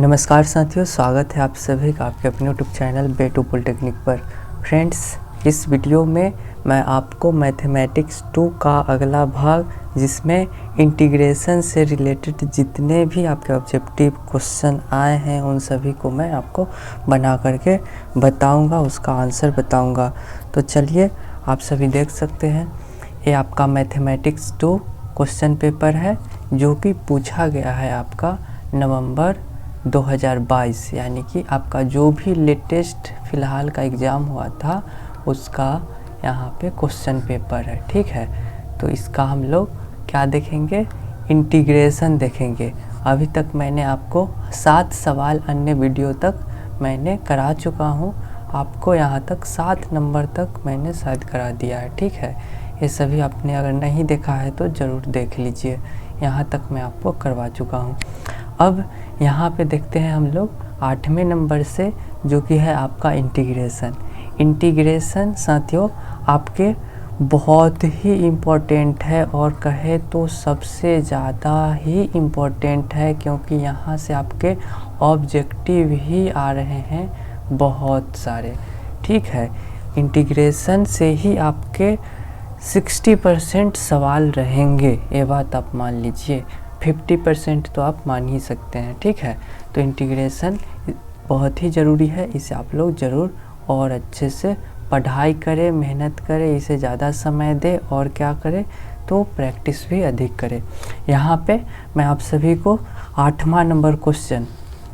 नमस्कार साथियों, स्वागत है आप सभी का आपके अपने यूट्यूब चैनल बेटू पॉलिटेक्निक पर। फ्रेंड्स, इस वीडियो में मैं आपको मैथमेटिक्स 2 का अगला भाग, जिसमें इंटीग्रेशन से रिलेटेड जितने भी आपके ऑब्जेक्टिव क्वेश्चन आए हैं उन सभी को मैं आपको बना करके बताऊंगा, उसका आंसर बताऊंगा। तो चलिए, आप सभी देख सकते हैं, ये आपका मैथमेटिक्स 2 क्वेश्चन पेपर है जो कि पूछा गया है आपका नवंबर 2022, यानी कि आपका जो भी लेटेस्ट फ़िलहाल का एग्ज़ाम हुआ था उसका यहाँ पे क्वेश्चन पेपर है। ठीक है, तो इसका हम लोग क्या देखेंगे, इंटीग्रेशन देखेंगे। अभी तक मैंने आपको 7 सवाल अन्य वीडियो तक मैंने करा चुका हूँ, आपको यहाँ तक 7 नंबर तक मैंने शायद करा दिया है। ठीक है, ये सभी आपने अगर नहीं देखा है तो ज़रूर देख लीजिए, यहाँ तक मैं आपको करवा चुका हूँ। अब यहाँ पे देखते हैं हम लोग 8वें नंबर से, जो कि है आपका इंटीग्रेशन। इंटीग्रेशन साथियों आपके बहुत ही इम्पोर्टेंट है, और कहे तो सबसे ज़्यादा ही इम्पोर्टेंट है, क्योंकि यहाँ से आपके ऑब्जेक्टिव ही आ रहे हैं बहुत सारे। ठीक है, इंटीग्रेशन से ही आपके 60% सवाल रहेंगे, ये बात आप मान लीजिए। 50% तो आप मान ही सकते हैं। ठीक है, तो इंटीग्रेशन बहुत ही ज़रूरी है, इसे आप लोग ज़रूर और अच्छे से पढ़ाई करें, मेहनत करें, इसे ज़्यादा समय दें, और क्या करें तो प्रैक्टिस भी अधिक करें। यहाँ पे मैं आप सभी को 8वां नंबर क्वेश्चन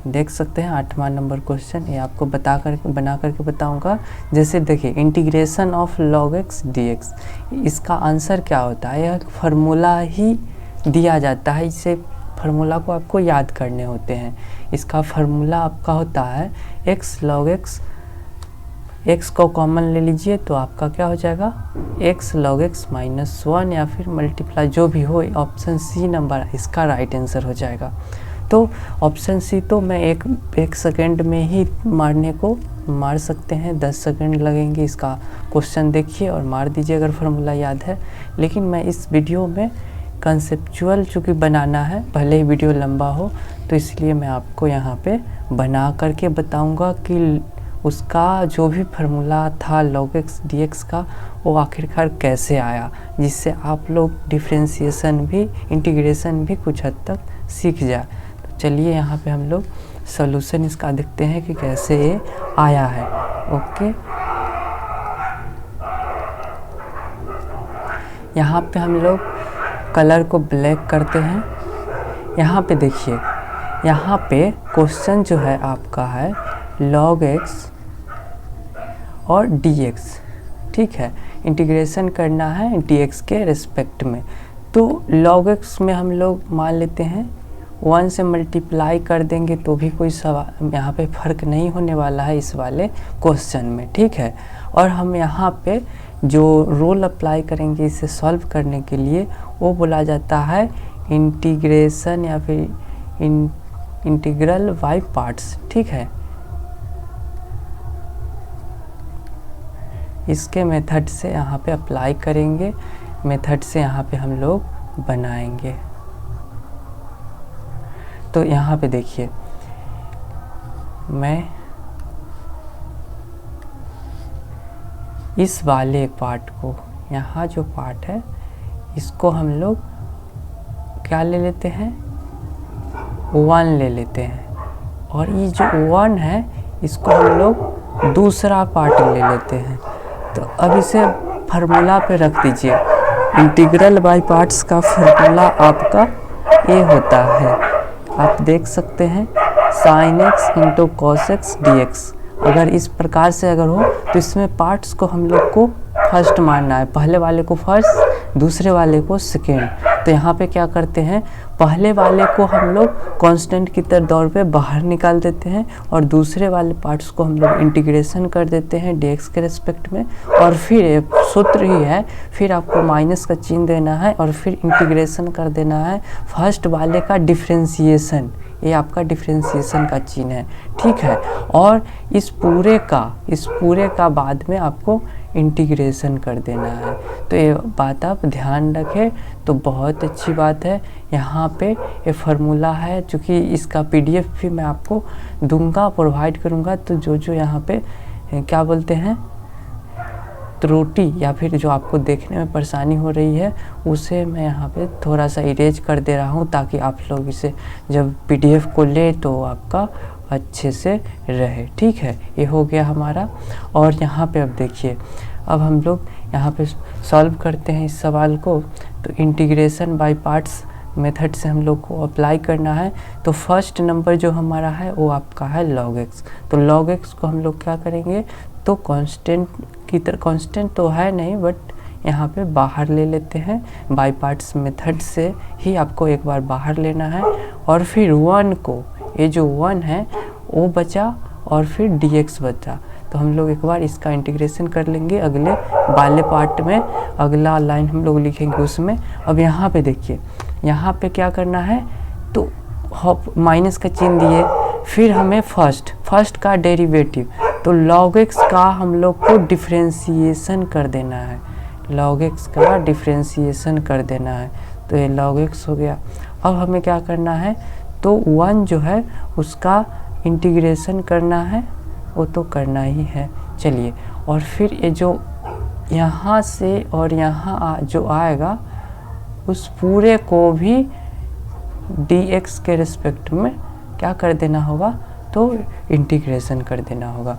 देख सकते हैं। 8वां नंबर क्वेश्चन ये आपको बना करके बताऊंगा। जैसे देखिए, integration of log x dx, इसका आंसर क्या होता है, यह फार्मूला ही दिया जाता है, इसे फार्मूला को आपको याद करने होते हैं। इसका फार्मूला आपका होता है x log x, x को कॉमन ले लीजिए तो आपका क्या हो जाएगा, x log x -1, या फिर मल्टीप्लाई जो भी हो, ऑप्शन सी नंबर इसका राइट आंसर हो जाएगा। तो ऑप्शन सी तो मैं एक सेकेंड में ही मार सकते हैं, 10 सेकेंड लगेंगे। इसका क्वेश्चन देखिए और मार दीजिए अगर फार्मूला याद है। लेकिन मैं इस वीडियो में कंसेप्चुअल चूँकि बनाना है, भले ही वीडियो लंबा हो, तो इसलिए मैं आपको यहाँ पे बना करके बताऊँगा कि उसका जो भी फार्मूला था log x dx का, वो आखिरकार कैसे आया, जिससे आप लोग डिफ्रेंशिएशन भी, इंटीग्रेशन भी कुछ हद तक सीख जाए। तो चलिए, यहाँ पे हम लोग सॉल्यूशन इसका देखते हैं कि कैसे ये आया है। ओके, यहाँ पे हम लोग कलर को ब्लैक करते हैं। यहाँ पे देखिए, यहाँ पे क्वेश्चन जो है आपका है log x और dx। ठीक है, इंटीग्रेशन करना है dx के रिस्पेक्ट में। तो log x में हम लोग मान लेते हैं 1 से मल्टीप्लाई कर देंगे तो भी कोई सवाल यहाँ पे फ़र्क नहीं होने वाला है इस वाले क्वेश्चन में। ठीक है, और हम यहाँ पे जो रूल अप्लाई करेंगे इसे सॉल्व करने के लिए, वो बोला जाता है इंटीग्रेशन या फिर इंटीग्रल बाय पार्ट्स। ठीक है, इसके मेथड से यहाँ पे अप्लाई करेंगे, मेथड से यहाँ पे हम लोग बनाएंगे। तो यहाँ पे देखिए, मैं इस वाले पार्ट को, यहाँ जो पार्ट है इसको हम लोग क्या ले लेते हैं, 1 ले लेते हैं, और ये जो 1 है इसको हम लोग दूसरा पार्ट ले लेते हैं। तो अब इसे फार्मूला पे रख दीजिए। इंटीग्रल बाय पार्ट्स का फार्मूला आपका ये होता है, आप देख सकते हैं, sin x × cos x dx। अगर इस प्रकार से अगर हो तो इसमें पार्ट्स को हम लोग को फर्स्ट मानना है, पहले वाले को फर्स्ट, दूसरे वाले को सेकेंड। तो यहाँ पे क्या करते हैं, पहले वाले को हम लोग कांस्टेंट की तौर पे बाहर निकाल देते हैं, और दूसरे वाले पार्ट्स को हम लोग इंटीग्रेशन कर देते हैं dx के रिस्पेक्ट में। और फिर सूत्र ही है, फिर आपको माइनस का चिन्ह देना है और फिर इंटीग्रेशन कर देना है फर्स्ट वाले का डिफ्रेंशिएशन। ये आपका डिफ्रेंशिएशन का चिन्ह है। ठीक है, और इस पूरे का बाद में आपको इंटीग्रेशन कर देना है। तो ये बात आप ध्यान रखें, तो बहुत अच्छी बात है। यहाँ पे ये फार्मूला है, चूँकि इसका PDF भी मैं आपको दूंगा, प्रोवाइड करूँगा। तो जो यहाँ पे क्या बोलते हैं त्रुटि या फिर जो आपको देखने में परेशानी हो रही है, उसे मैं यहाँ पे थोड़ा सा इरेज कर दे रहा हूँ, ताकि आप लोग इसे जब PDF को ले तो आपका अच्छे से रहे। ठीक है, ये हो गया हमारा। और यहाँ पे अब देखिए, अब हम लोग यहाँ पे सॉल्व करते हैं इस सवाल को। तो इंटीग्रेशन बाय पार्ट्स मेथड से हम लोग को अप्लाई करना है। तो फर्स्ट नंबर जो हमारा है वो आपका है log x। तो log x को हम लोग क्या करेंगे, तो कांस्टेंट की तरह, कांस्टेंट तो है नहीं बट यहाँ पे बाहर ले लेते हैं। बाय पार्ट्स मेथड से ही आपको एक बार बाहर लेना है, और फिर 1 को, ये जो 1 है वो बचा और फिर dx बचा। तो हम लोग एक बार इसका इंटीग्रेशन कर लेंगे अगले वाले पार्ट में, अगला लाइन हम लोग लिखेंगे उसमें। अब यहाँ पे देखिए, यहाँ पे क्या करना है, तो माइनस का चिन्ह दिए, फिर हमें फर्स्ट का डेरिवेटिव, तो log x का हम लोग को डिफ्रेंशिएशन कर देना है। log x का डिफ्रेंशिएशन कर देना है। तो ये log x हो गया। अब हमें क्या करना है, तो 1 जो है उसका इंटीग्रेशन करना है, वो तो करना ही है। चलिए, और फिर ये जो यहाँ से और यहाँ जो आएगा उस पूरे को भी dx के रिस्पेक्ट में क्या कर देना होगा, तो इंटीग्रेशन कर देना होगा।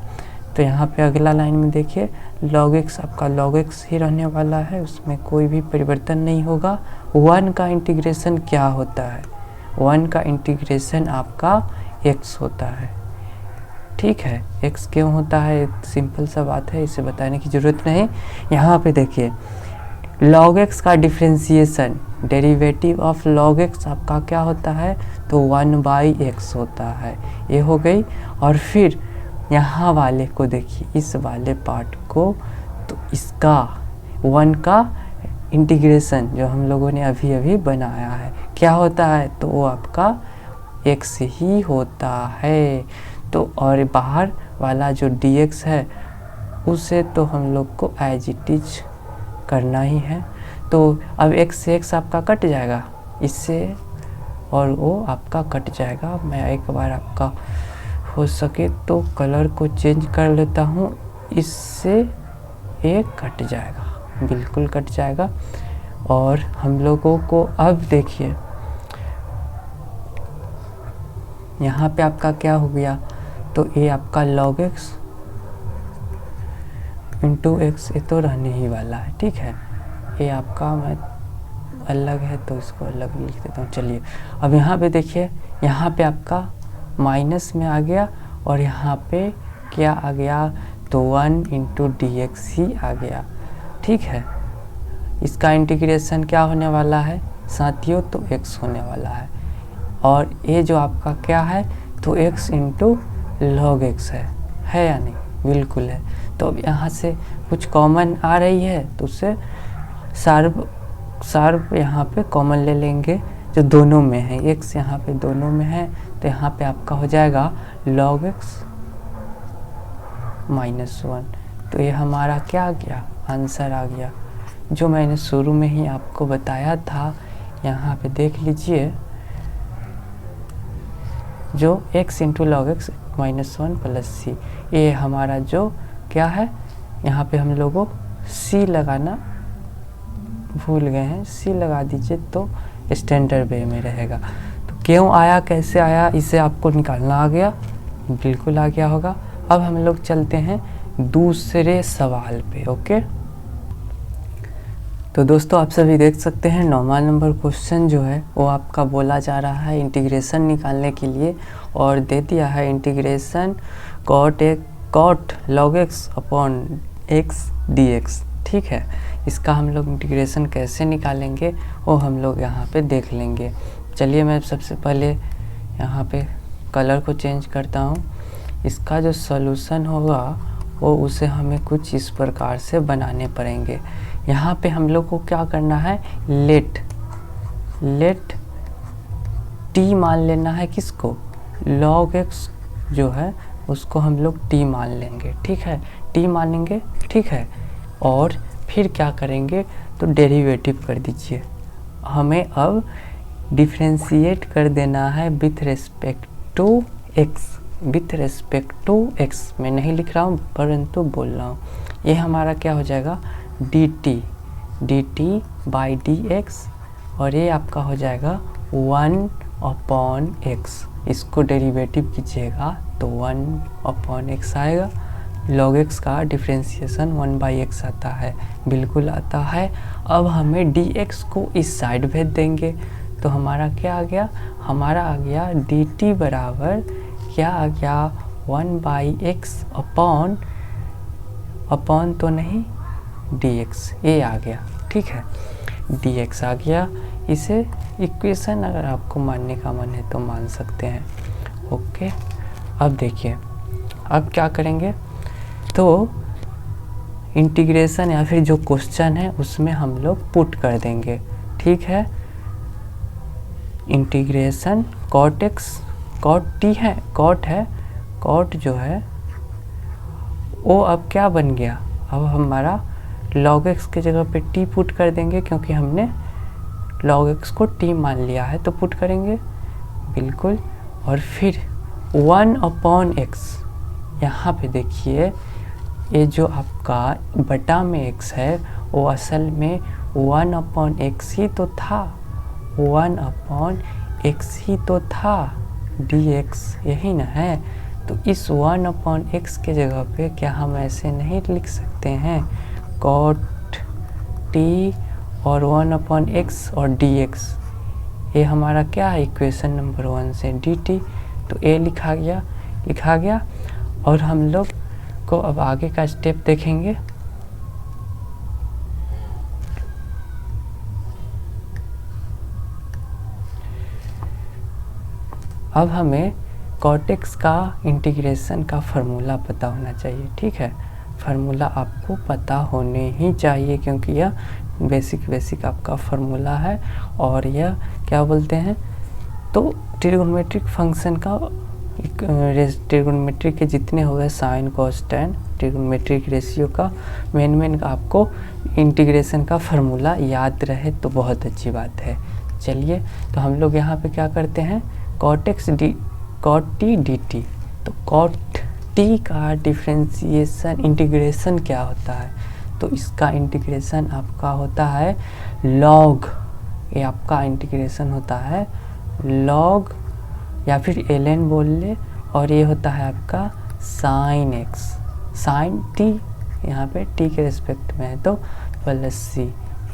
तो यहाँ पे अगला लाइन में देखिए, log x आपका log x ही रहने वाला है, उसमें कोई भी परिवर्तन नहीं होगा। 1 का इंटीग्रेशन क्या होता है, 1 का इंटीग्रेशन आपका x होता है। ठीक है, x क्यों होता है, सिंपल सा बात है, इसे बताने की ज़रूरत नहीं। यहाँ पे देखिए, log x का differentiation, derivative of log x आपका क्या होता है, तो 1/x होता है। ये हो गई। और फिर यहाँ वाले को देखिए, इस वाले पार्ट को, तो इसका 1 का इंटीग्रेशन जो हम लोगों ने अभी अभी बनाया है क्या होता है, तो वो आपका x ही होता है। तो और बाहर वाला जो dx है उसे तो हम लोग को एज इट इज करना ही है। तो अब x से x आपका कट जाएगा इससे, और वो आपका कट जाएगा। मैं एक बार आपका हो सके तो कलर को चेंज कर लेता हूँ, इससे ये कट जाएगा, बिल्कुल कट जाएगा। और हम लोगों को अब देखिए, यहाँ पे आपका क्या हो गया, तो ये आपका log x इंटू x, ये तो रहने ही वाला है। ठीक है, ये आपका मैं अलग है तो इसको अलग लिख देता हूँ। चलिए, अब यहाँ पे देखिए, यहाँ पे आपका माइनस में आ गया, और यहाँ पे क्या आ गया, तो 1 इंटू dx ही आ गया। ठीक है, इसका इंटीग्रेशन क्या होने वाला है साथियों, तो x होने वाला है। और ये जो आपका क्या है, तो x इंटू log x है या नहीं, बिल्कुल है। तो अब यहाँ से कुछ कॉमन आ रही है, तो उससे सार्व यहाँ पे कॉमन ले लेंगे जो दोनों में है, x यहाँ पे दोनों में है। तो यहाँ पे आपका हो जाएगा log x -1। तो ये हमारा क्या आ गया, आंसर आ गया, जो मैंने शुरू में ही आपको बताया था। यहाँ पे देख लीजिए, जो x into log x -1 plus c, ये हमारा जो क्या है, यहाँ पे हम लोगों c लगाना भूल गए हैं, c लगा दीजिए तो स्टैंडर्ड वे में रहेगा। तो क्यों आया, कैसे आया, इसे आपको निकालना आ गया, बिल्कुल आ गया होगा। अब हम लोग चलते हैं दूसरे सवाल पे। ओके, तो दोस्तों आप सभी देख सकते हैं 9वां नंबर क्वेश्चन जो है वो आपका बोला जा रहा है इंटीग्रेशन निकालने के लिए, और दे दिया है integration cot log x upon x dx। ठीक है, इसका हम लोग इंटीग्रेशन कैसे निकालेंगे वो हम लोग यहाँ पे देख लेंगे। चलिए, मैं सबसे पहले यहाँ पे कलर को चेंज करता हूँ। इसका जो सॉल्यूशन होगा वो उसे हमें कुछ इस प्रकार से बनाने पड़ेंगे। यहाँ पे हम लोग को क्या करना है, लेट t मान लेना है, किसको, log x जो है उसको हम लोग t मान लेंगे। ठीक है, t मानेंगे। ठीक है, और फिर क्या करेंगे तो डेरिवेटिव कर दीजिए। हमें अब डिफ्रेंशिएट कर देना है with respect to X. With respect to X मैं नहीं लिख रहा हूँ परंतु बोल रहा हूँ। ये हमारा क्या हो जाएगा D T by D x, और ये आपका हो जाएगा 1/x। इसको डेरिवेटिव कीजिएगा तो 1/x आएगा। log x का डिफ्रेंशिएशन 1/x आता है, बिल्कुल आता है। अब हमें dx को इस साइड भेज देंगे तो हमारा क्या आ गया, हमारा आ गया dt बराबर क्या आ गया 1/x अपॉन तो नहीं dx, ये आ गया। ठीक है, dx आ गया। इसे इक्वेशन अगर आपको मानने का मन है तो मान सकते हैं। ओके, अब देखिए अब क्या करेंगे तो इंटीग्रेशन या फिर जो क्वेश्चन है उसमें हम लोग पुट कर देंगे। ठीक है, integration cot x cot t है, cot जो है वो अब क्या बन गया, अब हमारा log x के जगह पे t पुट कर देंगे क्योंकि हमने log x को t मान लिया है तो पुट करेंगे बिल्कुल। और फिर 1/x, यहाँ पे देखिए ये जो आपका बटा में x है वो असल में 1/x ही तो था, 1/x ही तो था, dx यही ना है। तो इस 1/x के जगह पे क्या हम ऐसे नहीं लिख सकते हैं cot t और 1/x और dx, ये हमारा क्या है इक्वेशन नंबर 1 से dt, तो ये लिखा गया। और हम लोग को अब आगे का स्टेप देखेंगे। अब हमें cot x का इंटीग्रेशन का फार्मूला पता होना चाहिए। ठीक है, फार्मूला आपको पता होने ही चाहिए क्योंकि यह बेसिक आपका फार्मूला है। और यह क्या बोलते हैं तो ट्रिगोनोमेट्रिक फंक्शन का ट्रिगोनोमेट्रिक के जितने हो गए sine cos tan trigonometric ratio का मेन आपको इंटीग्रेशन का फार्मूला याद रहे तो बहुत अच्छी बात है। चलिए तो हम लोग यहाँ पे क्या करते हैं cot t dt, तो cot t का डिफ्रेंशिएशन इंटीग्रेशन क्या होता है, तो इसका इंटीग्रेशन आपका होता है log, ये आपका इंटीग्रेशन होता है log या फिर ln बोल ले, और ये होता है आपका sin x sin t, यहाँ पे t के रिस्पेक्ट में है तो प्लस c,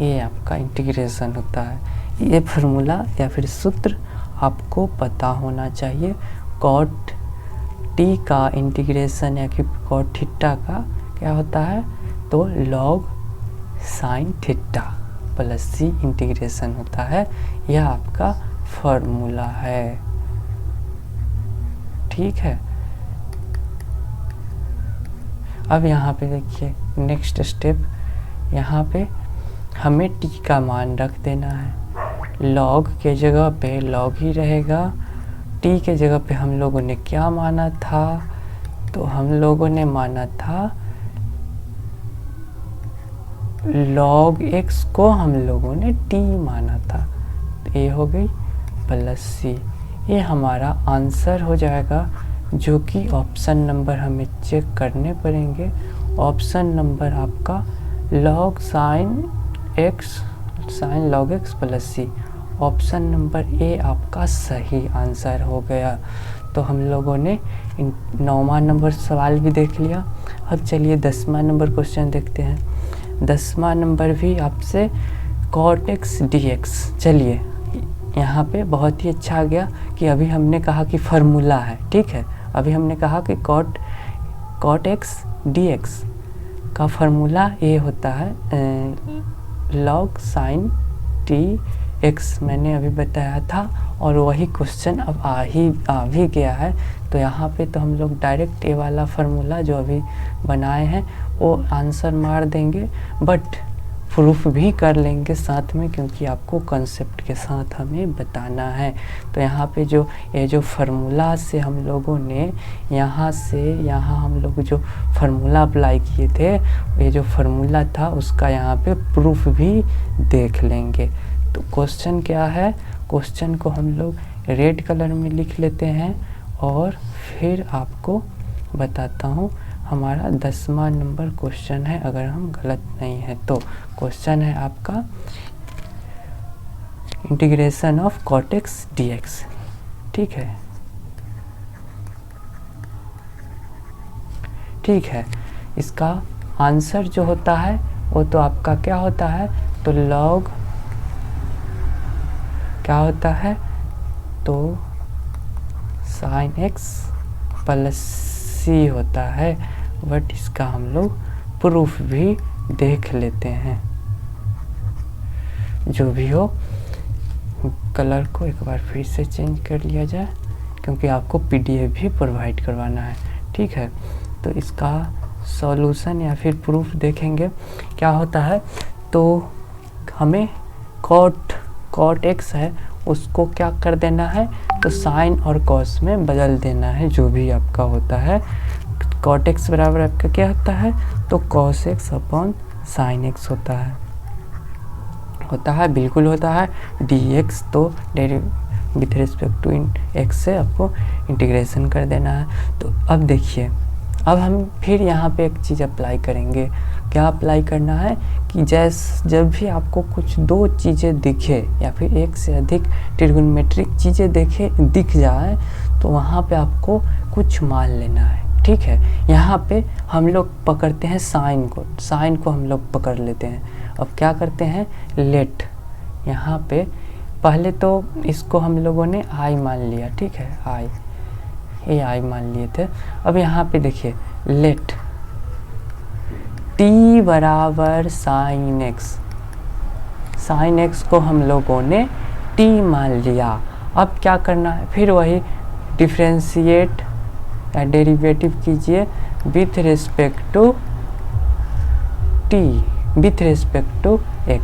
ये आपका इंटीग्रेशन होता है। ये फार्मूला या फिर सूत्र आपको पता होना चाहिए। cot t का इंटीग्रेशन या कि cot थीटा का क्या होता है तो log sin theta plus c integration होता है, यह आपका फार्मूला है। ठीक है, अब यहाँ पे देखिए नेक्स्ट स्टेप, यहाँ पे हमें t का मान रख देना है। log के जगह पे log ही रहेगा, t के जगह पे हम लोगों ने क्या माना था, तो हम लोगों ने माना था log x को हम लोगों ने t माना था, तो ये हो गई प्लस c, ये हमारा आंसर हो जाएगा जो कि ऑप्शन नंबर हमें चेक करने पड़ेंगे। ऑप्शन नंबर आपका log sin log x plus c, option number A आपका सही आंसर हो गया। तो हम लोगों ने 9वां नंबर सवाल भी देख लिया। अब चलिए 10वां नंबर क्वेश्चन देखते हैं। 10वां नंबर भी आपसे cot x dx, चलिए यहाँ पे बहुत ही अच्छा आ गया कि अभी हमने कहा कि फार्मूला है। ठीक है, अभी हमने कहा कि cot x dx का फार्मूला ये होता है log sin t x, मैंने अभी बताया था और वही क्वेश्चन अब आ भी गया है। तो यहाँ पे तो हम लोग डायरेक्ट ये वाला फार्मूला जो अभी बनाए हैं वो आंसर मार देंगे, बट प्रूफ भी कर लेंगे साथ में, क्योंकि आपको कंसेप्ट के साथ हमें बताना है। तो यहाँ पे जो ये जो फार्मूला से हम लोगों ने यहाँ से यहाँ हम लोग जो फार्मूला अप्लाई किए थे, ये जो फार्मूला था उसका यहाँ पे प्रूफ भी देख लेंगे। तो क्वेश्चन क्या है, क्वेश्चन को हम लोग रेड कलर में लिख लेते हैं और फिर आपको बताता हूँ। हमारा 10वां नंबर क्वेश्चन है, अगर हम गलत नहीं है तो। क्वेश्चन है आपका integration of cot x dx, ठीक है, ठीक है। इसका आंसर जो होता है वो तो आपका क्या होता है, तो लॉग क्या होता है, तो sin x प्लस c होता है। बट इसका हम लोग प्रूफ भी देख लेते हैं। जो भी हो, कलर को एक बार फिर से चेंज कर लिया जाए, क्योंकि आपको पीडीएफ भी प्रोवाइड करवाना है, ठीक है। तो इसका सॉल्यूशन या फिर प्रूफ देखेंगे क्या होता है। तो हमें cot x है उसको क्या कर देना है, तो साइन और कॉस में बदल देना है। जो भी आपका होता है cot x बराबर आपका क्या होता है, तो cos x upon sine x होता है, बिल्कुल होता है। dx तो विथ रिस्पेक्ट टू x से आपको इंटीग्रेशन कर देना है। तो अब देखिए, अब हम फिर यहाँ पे एक चीज़ अप्लाई करेंगे। क्या अप्लाई करना है कि जब भी आपको कुछ दो चीज़ें दिखे या फिर एक से अधिक ट्रिग्नोमेट्रिक चीज़ें दिख जाए, तो वहाँ पे आपको कुछ मान लेना है, ठीक है। यहाँ पे हम लोग पकड़ते हैं साइन को हम लोग पकड़ लेते हैं। अब क्या करते हैं, लेट, यहाँ पे पहले तो इसको हम लोगों ने आई मान लिया, ठीक है, आई मान लिए थे। अब यहाँ पे देखिए, लेट t बराबर साइन x को हम लोगों ने t मान लिया। अब क्या करना है, फिर वही डिफ्रेंशिएट या डेरिवेटिव कीजिए with respect to t, with respect to x।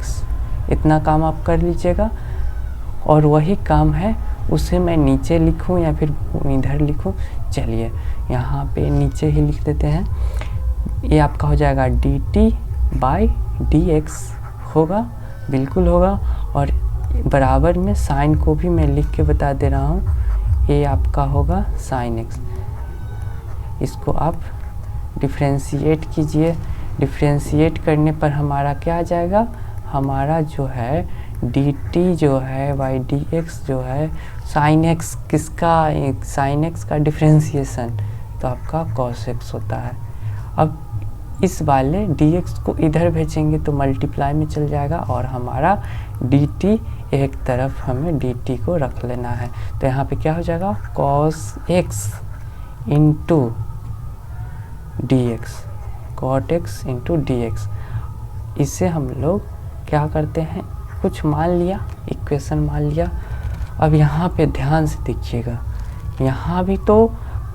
इतना काम आप कर लीजिएगा। और वही काम है, उसे मैं नीचे लिखूं या फिर इधर लिखूं, चलिए यहाँ पे नीचे ही लिख देते हैं। ये आपका हो जाएगा dt बाई dx होगा, बिल्कुल होगा। और बराबर में साइन को भी मैं लिख के बता दे रहा हूँ, ये आपका होगा साइन x। इसको आप डिफ्रेंशिएट कीजिए। डिफ्रेंशिएट करने पर हमारा क्या आ जाएगा, हमारा जो है dt जो है बाई dx जो है साइन x किसका, साइन x का डिफ्रेंशिएशन, तो आपका cos x होता है। अब इस वाले dx को इधर भेजेंगे तो मल्टीप्लाई में चल जाएगा और हमारा dt एक तरफ हमें dt को रख लेना है। तो यहाँ पे क्या हो जाएगा, cos x into dx, cot x into dx। इसे हम लोग क्या करते हैं, कुछ मान लिया, इक्वेशन मान लिया। अब यहाँ पे ध्यान से देखिएगा, यहाँ भी तो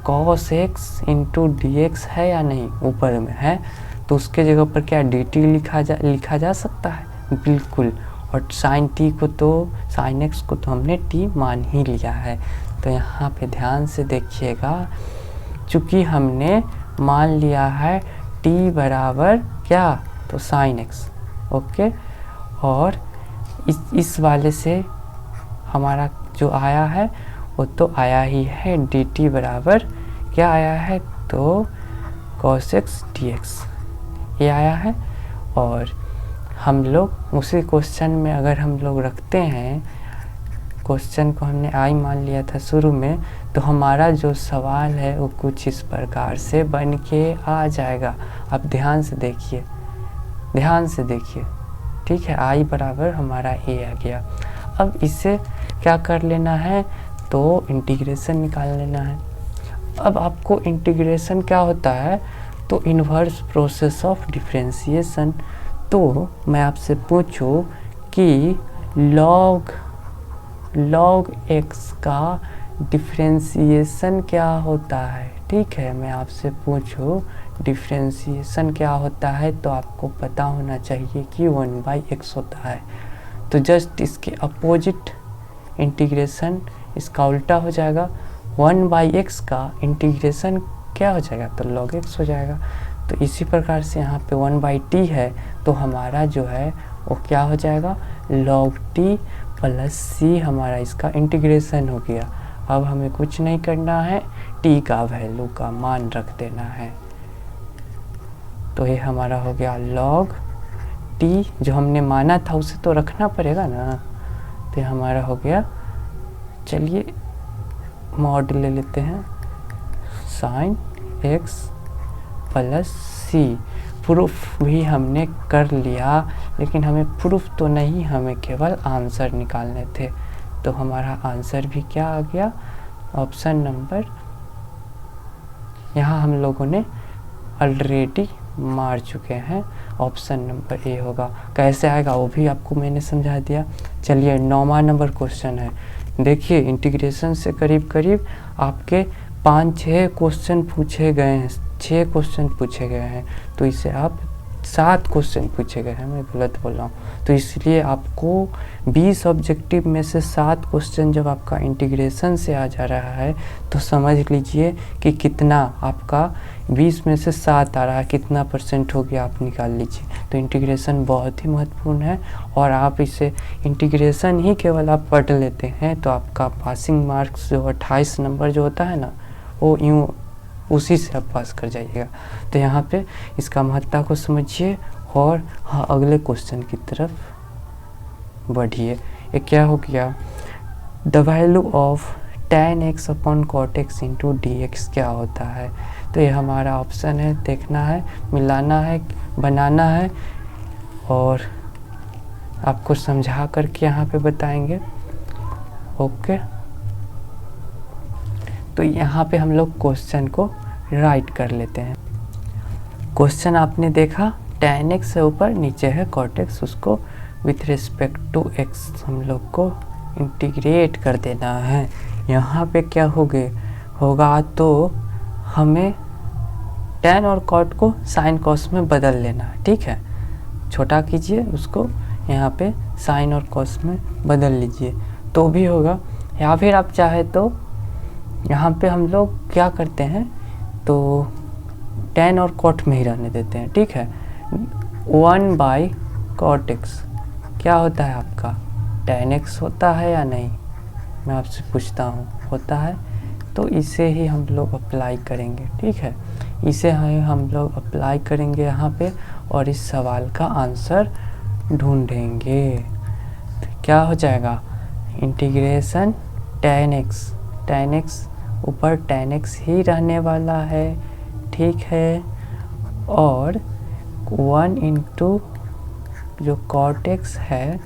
cos x इंटू dx है या नहीं, ऊपर में है, तो उसके जगह पर क्या dt लिखा जा सकता है, बिल्कुल। और साइन t को तो, साइन x को तो हमने t मान ही लिया है। तो यहाँ पे ध्यान से देखिएगा, चूँकि हमने मान लिया है t बराबर क्या, तो साइन x, ओके। और इस वाले से हमारा जो आया है वो तो आया ही है, dt बराबर क्या आया है, तो cos x dx ये आया है। और हम लोग उसी क्वेश्चन में अगर हम लोग रखते हैं, क्वेश्चन को हमने आई मान लिया था शुरू में, तो हमारा जो सवाल है वो कुछ इस प्रकार से बन के आ जाएगा। अब ध्यान से देखिए, ठीक है, आई बराबर हमारा ए आ गया। अब इसे क्या कर लेना है, तो इंटीग्रेशन निकाल लेना है। अब आपको इंटीग्रेशन क्या होता है, तो इन्वर्स प्रोसेस ऑफ डिफरेंशिएशन। तो मैं आपसे पूछूं कि log x का डिफरेंशिएशन क्या होता है, ठीक है। मैं आपसे पूछूं डिफरेंशिएशन क्या होता है तो आपको पता होना चाहिए कि 1/x होता है। तो जस्ट इसके अपोजिट इंटीग्रेशन इसका उल्टा हो जाएगा। 1/x का इंटीग्रेशन क्या हो जाएगा, तो log x हो जाएगा। तो इसी प्रकार से यहाँ पे 1/t है तो हमारा जो है वो क्या हो जाएगा, log t प्लस c हमारा इसका इंटीग्रेशन हो गया। अब हमें कुछ नहीं करना है, t का वैल्यू का मान रख देना है। तो ये हमारा हो गया log t, जो हमने माना था उसे तो रखना पड़ेगा ना। तो ये हमारा हो गया, चलिए मॉड ले लेते हैं, sin x plus c। Proof भी हमने कर लिया, लेकिन हमें प्रूफ तो नहीं, हमें केवल आंसर निकालने थे। तो हमारा आंसर भी क्या आ गया, ऑप्शन नंबर, यहाँ हम लोगों ने ऑलरेडी मार चुके हैं, ऑप्शन नंबर ए होगा। कैसे आएगा वो भी आपको मैंने समझा दिया। चलिए 9वां नंबर क्वेश्चन है। देखिए इंटीग्रेशन से करीब करीब आपके 5-6 क्वेश्चन पूछे गए हैं, 6 क्वेश्चन पूछे गए हैं। तो इसे आप 7 क्वेश्चन पूछे गए हैं, मैं गलत बोल रहा हूँ। तो इसलिए आपको 20 ऑब्जेक्टिव में से 7 क्वेश्चन जब आपका इंटीग्रेशन से आ जा रहा है तो समझ लीजिए कि कितना आपका 20 में से 7 आ रहा है, कितना % हो गया आप निकाल लीजिए। तो इंटीग्रेशन बहुत ही महत्वपूर्ण है, और आप इसे इंटीग्रेशन ही केवल आप पढ़ लेते हैं तो आपका पासिंग मार्क्स जो 28 नंबर जो होता है ना, वो यूँ उसी से आप पास कर जाइएगा। तो यहाँ पे इसका महत्ता को समझिए और हाँ अगले क्वेश्चन की तरफ बढ़िए। ये क्या हो गया, the value of tan x upon cot x into dx क्या होता है। तो ये हमारा ऑप्शन है, देखना है, मिलाना है, बनाना है और आपको समझा करके यहाँ पे बताएंगे। ओके, तो यहाँ पे हम लोग क्वेश्चन को राइट कर लेते हैं। क्वेश्चन आपने देखा, tan x है ऊपर, नीचे है cot x, उसको विथ रिस्पेक्ट टू x हम लोग को इंटीग्रेट कर देना है। यहाँ पे क्या होगा तो हमें tan और cot को sin cos में बदल लेना है, ठीक है। छोटा कीजिए उसको, यहाँ पे sin और cos में बदल लीजिए तो भी होगा। या फिर आप चाहे तो यहाँ पे हम लोग क्या करते हैं, तो tan और cot में ही रहने देते हैं, ठीक है। 1/cot x क्या होता है आपका, tan x होता है या नहीं, मैं आपसे पूछता हूँ, होता है। तो इसे ही हम लोग अप्लाई करेंगे, ठीक है। इसे हम लोग अप्लाई करेंगे यहाँ पे और इस सवाल का आंसर ढूंढेंगे। तो क्या हो जाएगा, इंटीग्रेशन tan x ऊपर tan x ही रहने वाला है, ठीक है। और 1 इंटू जो cot x है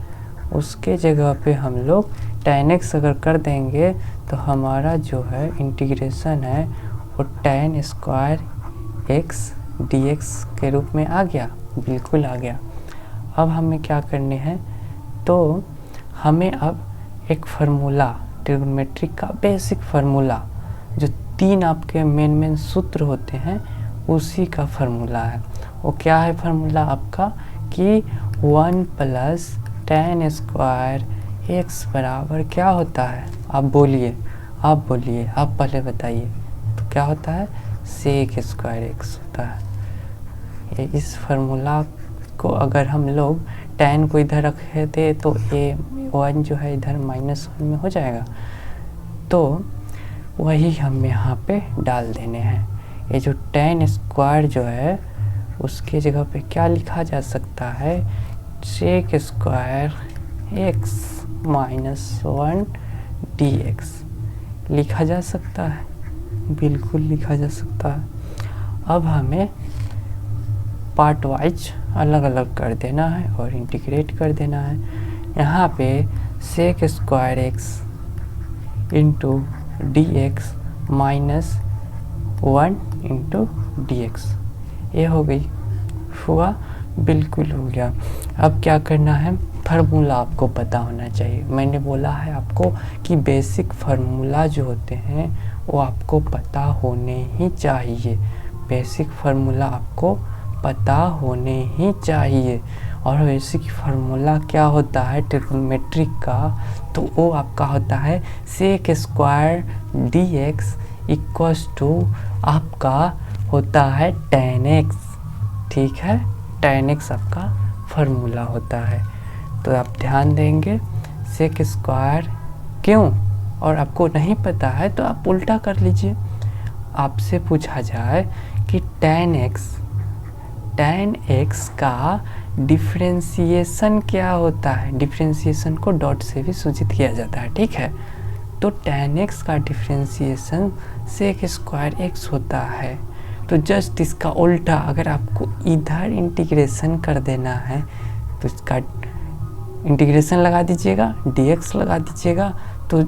उसके जगह पे हम लोग tan x अगर कर देंगे तो हमारा जो है इंटीग्रेशन है वो tan स्क्वायर x dx के रूप में आ गया, बिल्कुल आ गया। अब हमें क्या करने हैं, तो हमें अब एक फार्मूला, ट्रिग्नोमेट्री का बेसिक फार्मूला, जो 3 आपके मेन सूत्र होते हैं उसी का फार्मूला है। वो क्या है फार्मूला आपका, कि 1 प्लस tan स्क्वायर x बराबर क्या होता है, आप बोलिए, आप पहले बताइए। तो क्या होता है, sec स्क्वायर x होता है। इस फार्मूला को अगर हम लोग tan को इधर रखे थे तो ये 1 जो है इधर -1 में हो जाएगा। तो वही हम यहाँ पे डाल देने हैं। ये जो tan स्क्वायर जो है उसके जगह पे क्या लिखा जा सकता है, sec स्क्वायर x -1 dx लिखा जा सकता है, बिल्कुल लिखा जा सकता है। अब हमें पार्ट वाइज अलग अलग कर देना है और इंटीग्रेट कर देना है। यहाँ पे sec square x into dx -1 into dx, ये हो गई, हुआ, बिल्कुल हो गया। अब क्या करना है, फार्मूला आपको पता होना चाहिए। मैंने बोला है आपको कि बेसिक फार्मूला जो होते हैं वो आपको पता होने ही चाहिए। बेसिक फार्मूला आपको पता होने ही चाहिए। और बेसिक फार्मूला क्या होता है ट्रिग्नोमेट्रिक का, तो वो आपका होता है sec square D X equals to आपका होता है tan x। ठीक है, tan x आपका फार्मूला होता है। तो आप ध्यान देंगे सेक स्क्वायर क्यों, और आपको नहीं पता है तो आप उल्टा कर लीजिए। आपसे पूछा जाए कि tan x का डिफरेंशिएशन क्या होता है, डिफरेंशिएशन को डॉट से भी सूचित किया जाता है। ठीक है, तो tan x का डिफरेंशिएशन सेक स्क्वायर x होता है। तो जस्ट इसका उल्टा, अगर आपको इधर इंटीग्रेशन कर देना है तो इसका इंटीग्रेशन लगा दीजिएगा, dx लगा दीजिएगा, तो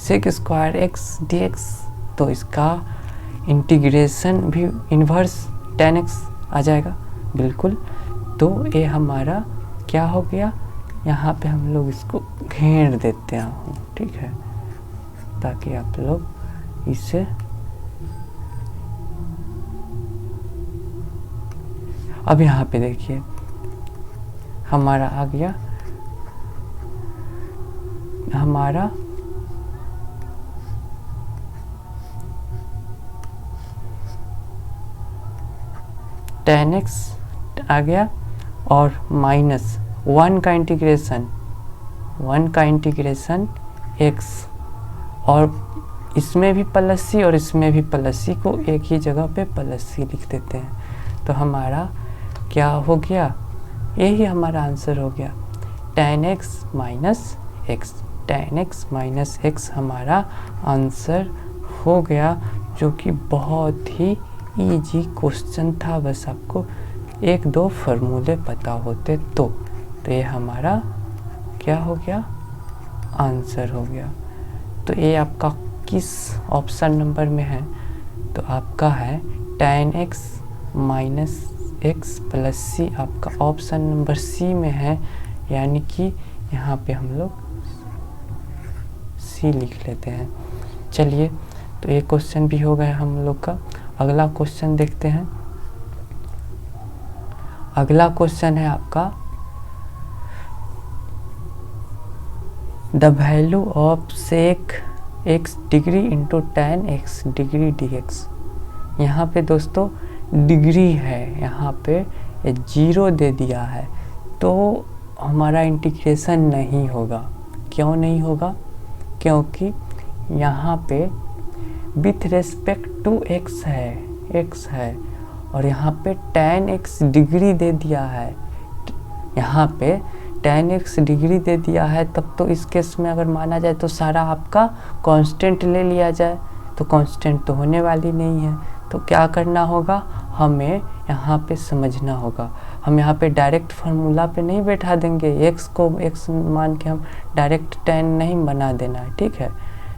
सेक स्क्वायर x dx, तो इसका इंटीग्रेशन भी इन्वर्स tan x आ जाएगा बिल्कुल। तो ये हमारा क्या हो गया, यहाँ पे हम लोग इसको घेर देते हैं, ठीक है, ताकि आप लोग इसे अब यहाँ पे देखिए हमारा आ गया हमारा tan x आ गया और माइनस 1 का इंटीग्रेशन x, और इसमें भी प्लस सी और इसमें भी प्लस सी को एक ही जगह पे प्लस सी लिख देते हैं। तो हमारा क्या हो गया, यही हमारा आंसर हो गया tan x minus x। tan x minus x हमारा आंसर हो गया, जो कि बहुत ही इजी क्वेश्चन था। बस आपको एक दो फार्मूले पता होते तो ये हमारा क्या हो गया, आंसर हो गया। तो ये आपका किस ऑप्शन नंबर में है, तो आपका है tan x minus x plus C, आपका ऑप्शन नंबर सी में है। यानी कि यहाँ पे हम लोग सी लिख लेते हैं। चलिए, तो ये क्वेश्चन भी हो गया हम लोग का। अगला क्वेश्चन देखते हैं। अगला क्वेश्चन है आपका the value of sec x degree into tan x degree dx। यहाँ पे दोस्तों डिग्री है, यहाँ पे 0 दे दिया है, तो हमारा इंटीग्रेशन नहीं होगा। क्यों नहीं होगा, क्योंकि यहाँ पे विथ रेस्पेक्ट टू x है और यहाँ पे tan x डिग्री दे दिया है। यहाँ पे tan x डिग्री दे दिया है, तब तो इस केस में अगर माना जाए तो सारा आपका कांस्टेंट ले लिया जाए, तो कांस्टेंट तो होने वाली नहीं है। तो क्या करना होगा, हमें यहाँ पे समझना होगा। हम यहाँ पे डायरेक्ट फार्मूला पे नहीं बैठा देंगे, x को x मान के हम डायरेक्ट tan नहीं बना देना है। ठीक है,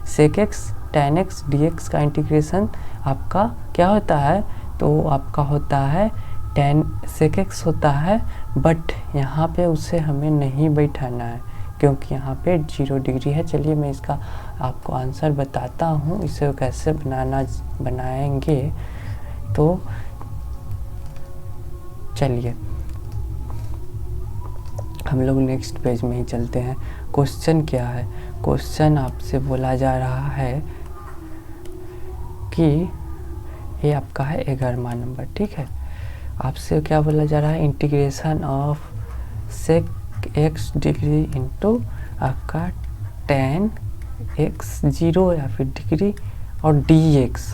सेक x tan x dx का इंटीग्रेशन आपका क्या होता है, तो आपका होता है tan सेक x होता है, बट यहाँ पे उसे हमें नहीं बैठाना है क्योंकि यहाँ पे 0 डिग्री है। चलिए मैं इसका आपको आंसर बताता हूँ, इसे कैसे बनाएंगे। तो चलिए हम लोग नेक्स्ट पेज में ही चलते हैं। क्वेश्चन क्या है, क्वेश्चन आपसे बोला जा रहा है कि ये आपका है 11वां नंबर। ठीक है, आपसे क्या बोला जा रहा है, integration of sec x degree into आपका tan x 0 या फिर डिग्री और dx।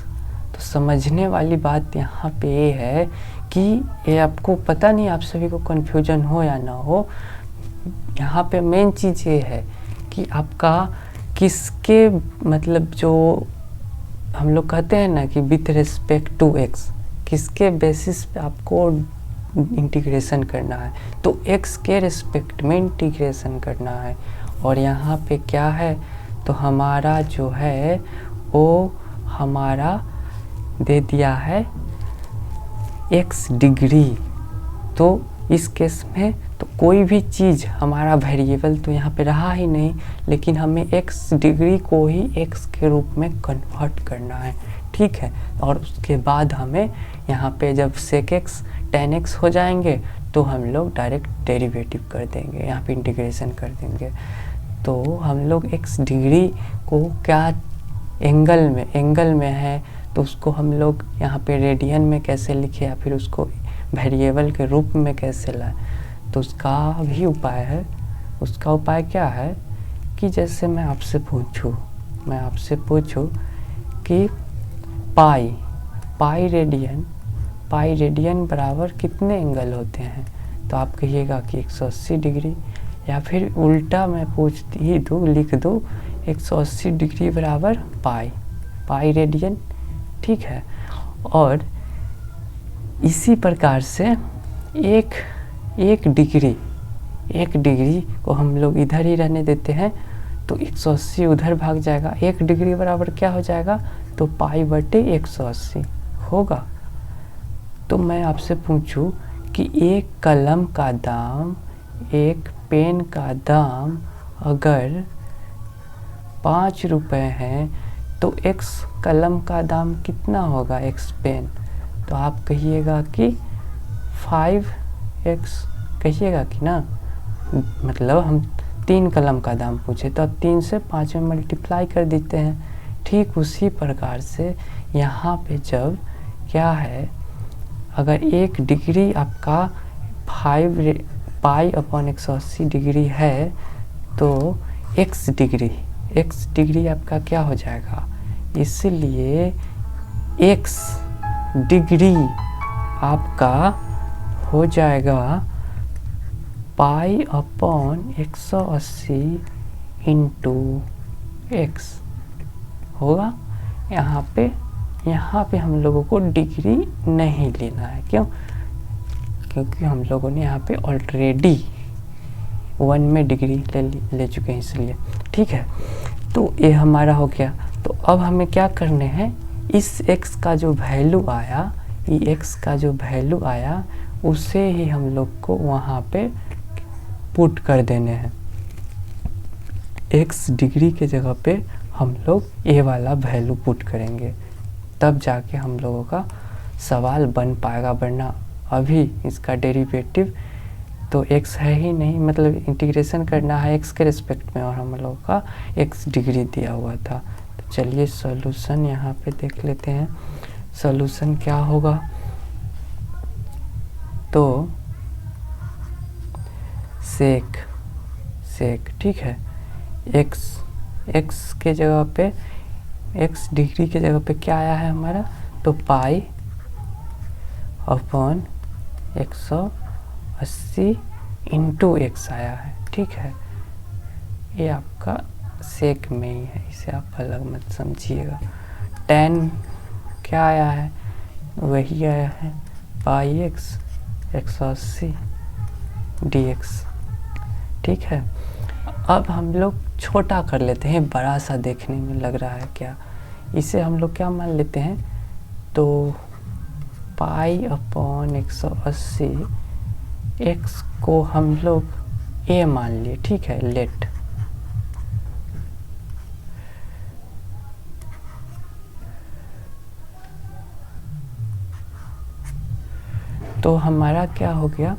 तो समझने वाली बात यहाँ पे ये है कि ये आपको पता नहीं, आप सभी को कन्फ्यूजन हो या ना हो, यहाँ पे मेन चीज़ ये है कि आपका किसके मतलब जो हम लोग कहते हैं ना कि विथ रिस्पेक्ट टू x, किसके बेसिस पे आपको इंटीग्रेशन करना है, तो x के रिस्पेक्ट में इंटीग्रेशन करना है। और यहाँ पे क्या है, तो हमारा जो है वो हमारा दे दिया है x डिग्री, तो इस केस में तो कोई भी चीज़ हमारा वेरिएबल तो यहाँ पे रहा ही नहीं, लेकिन हमें x डिग्री को ही x के रूप में कन्वर्ट करना है, ठीक है। और उसके बाद हमें यहाँ पे जब sec x tan x हो जाएंगे तो हम लोग डायरेक्ट डेरिवेटिव कर देंगे, यहाँ पे इंटीग्रेशन कर देंगे। तो हम लोग x डिग्री को क्या एंगल में है तो उसको हम लोग यहाँ पे रेडियन में कैसे लिखे या फिर उसको वेरिएबल के रूप में कैसे लाए, तो उसका भी उपाय है। उसका उपाय क्या है कि जैसे मैं आपसे पूछूं कि पाई रेडियन बराबर कितने एंगल होते हैं, तो आप कहिएगा कि 180 डिग्री, या फिर उल्टा मैं लिख दूँ 180 डिग्री बराबर पाई रेडियन, ठीक है। और इसी प्रकार से एक डिग्री को हम लोग इधर ही रहने देते हैं, तो 180 उधर भाग जाएगा, 1 डिग्री बराबर क्या हो जाएगा, तो पाई बटे 180 होगा। तो मैं आपसे पूछूं कि एक कलम का दाम, एक पेन का दाम अगर 5 रुपये है तो x कलम का दाम कितना होगा, x पेन, तो आप कहिएगा कि 5x कहिएगा कि ना, मतलब हम 3 कलम का दाम पूछे तो अब 3 से 5 में मल्टीप्लाई कर देते हैं। ठीक उसी प्रकार से यहाँ पे जब क्या है, अगर 1 डिग्री आपका पाई अपॉन 180 डिग्री है तो x डिग्री आपका क्या हो जाएगा, इसलिए x डिग्री आपका हो जाएगा पाई अपॉन 180 इंटू x होगा। यहाँ पे हम लोगों को डिग्री नहीं लेना है, क्योंकि हम लोगों ने यहाँ पे ऑलरेडी 1 में डिग्री ले चुके हैं, इसलिए ठीक है। तो ये हमारा हो गया। तो अब हमें क्या करने हैं, इस x का जो वैल्यू आया उसे ही हम लोग को वहाँ पे पुट कर देने हैं। x डिग्री के जगह पे हम लोग ये वाला वैल्यू पुट करेंगे, तब जाके हम लोगों का सवाल बन पाएगा, वरना अभी इसका डेरिवेटिव तो x है ही नहीं, मतलब इंटीग्रेशन करना है x के रिस्पेक्ट में और हम लोगों का x डिग्री दिया हुआ था। तो चलिए सॉल्यूशन यहाँ पे देख लेते हैं, सॉल्यूशन क्या होगा। तो सेक ठीक है, x के जगह पे, x डिग्री के जगह पे क्या आया है हमारा, तो पाई अपॉन 180 इंटू x आया है, ठीक है। ये आपका सेक में ही है, इसे आप अलग मत समझिएगा। tan क्या आया है, वही आया है पाई x 180 dx, ठीक है। अब हम लोग छोटा कर लेते हैं, बड़ा सा देखने में लग रहा है क्या, इसे हम लोग क्या मान लेते हैं, तो पाई अपॉन 180 x को हम लोग a मान लिए, ठीक है, लेट। तो हमारा क्या हो गया,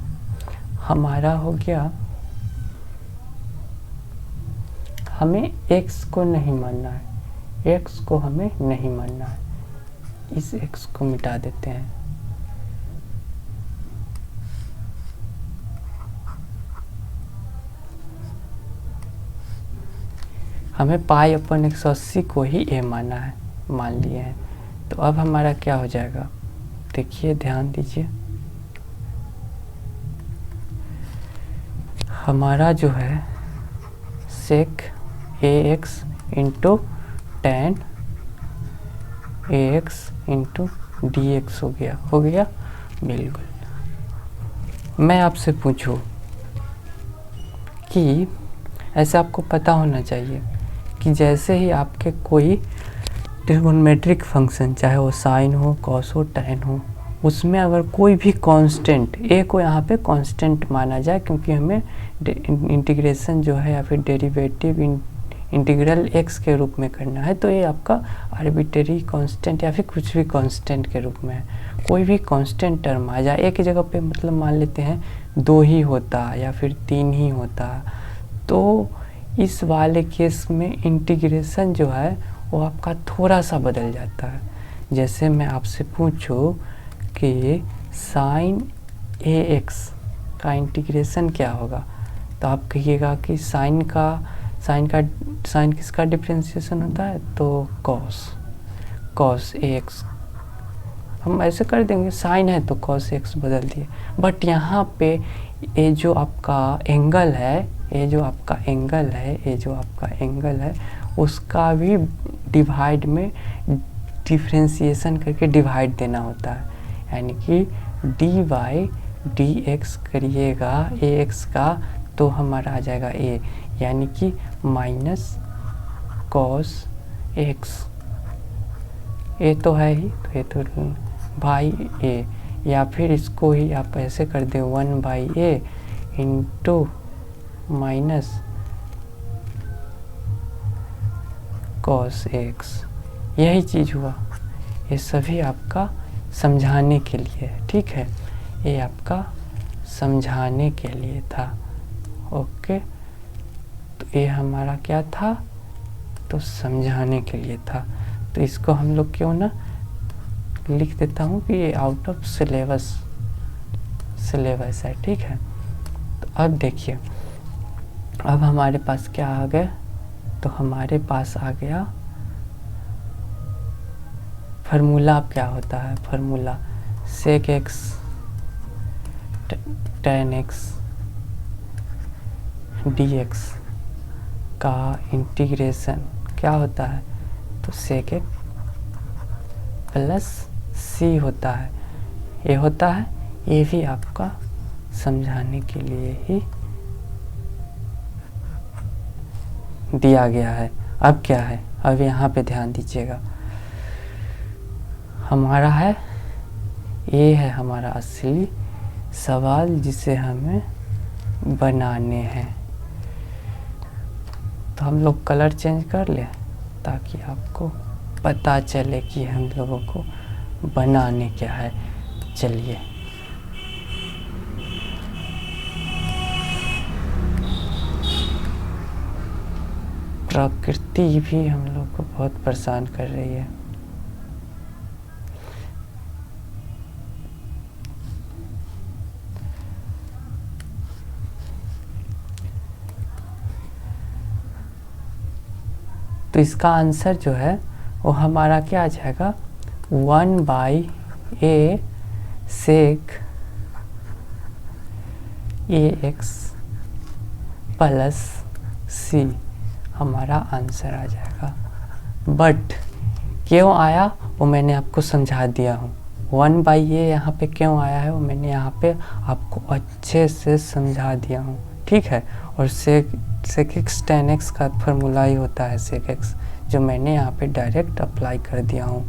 हमें x को नहीं मानना है, x को हमें नहीं मानना है, इस x को मिटा देते हैं। हमें पाई अपन 180 को ही a मानना है, मान लिए हैं। तो अब हमारा क्या हो जाएगा, देखिए ध्यान दीजिए, हमारा जो है सेक ax into ten ax into dx हो गया बिल्कुल। मैं आपसे पूछूं कि ऐसा आपको पता होना चाहिए कि जैसे ही आपके कोई ट्रिगोनोमेट्रिक फंक्शन, चाहे वो साइन हो, कॉस हो, टैन हो, उसमें अगर कोई भी कांस्टेंट ए को यहाँ पे कांस्टेंट माना जाए, क्योंकि हमें इंटीग्रेशन जो है या फिर डेरिवेटिव इंटीग्रल एक्स के रूप में करना है, तो ये आपका आर्बिट्रेरी कांस्टेंट या फिर कुछ भी कांस्टेंट के रूप में है। कोई भी कांस्टेंट टर्म आ जाए, एक की जगह पे मतलब मान लेते हैं 2 ही होता या फिर 3 ही होता, तो इस वाले केस में इंटीग्रेशन जो है वो आपका थोड़ा सा बदल जाता है। जैसे मैं आपसे पूछूं कि साइन ए एक्स का इंटीग्रेशन क्या होगा, तो आप कहिएगा कि साइन किसका डिफरेंशिएशन होता है, तो कॉस ए एक्स। हम ऐसे कर देंगे, साइन है तो कॉस एक्स बदल दिए। बट यहाँ पे ये जो आपका एंगल है उसका भी डिवाइड में डिफरेंशिएशन करके डिवाइड देना होता है, यानी कि डी वाई डी एक्स करिएगा ए एक्स का, तो हमारा आ जाएगा ए, यानी कि माइनस कॉस एक्स। ए तो है ही, तो ये तो बाई ए, या फिर इसको ही आप ऐसे कर दे 1/a into minus cos x. यही चीज़ हुआ। ये सभी आपका समझाने के लिए है, ठीक है, ये आपका समझाने के लिए था। ओके, तो ये हमारा क्या था, तो समझाने के लिए था। तो इसको हम लोग क्यों ना लिख देता हूँ कि ये आउट ऑफ सिलेबस है, ठीक है। तो अब देखिए, अब हमारे पास क्या आ गया, तो हमारे पास आ गया फार्मूला। क्या होता है formula, sec X tan X D X का इंटीग्रेशन क्या होता है, तो सेक एक्स प्लस सी होता है। ये होता है, ये भी आपका समझाने के लिए ही दिया गया है। अब क्या है, अब यहाँ पे ध्यान दीजिएगा, हमारा है, ये है हमारा असली सवाल जिसे हमें बनाने हैं। तो हम लोग कलर चेंज कर लें ताकि आपको पता चले कि हम लोगों को बनाने क्या है। चलिए, प्रकृति भी हम लोग को बहुत परेशान कर रही है। तो इसका आंसर जो है वो हमारा क्या आ जाएगा, 1/a सेक ए एक्स प्लस सी हमारा आंसर आ जाएगा। बट क्यों आया वो मैंने आपको समझा दिया हूँ। 1/a यहाँ पे क्यों आया है वो मैंने यहाँ पे आपको अच्छे से समझा दिया हूँ, ठीक है। और सेक एक्स टेन एक्स का फार्मूला ही होता है सेक एक्स, जो मैंने यहाँ पे डायरेक्ट अप्लाई कर दिया हूँ।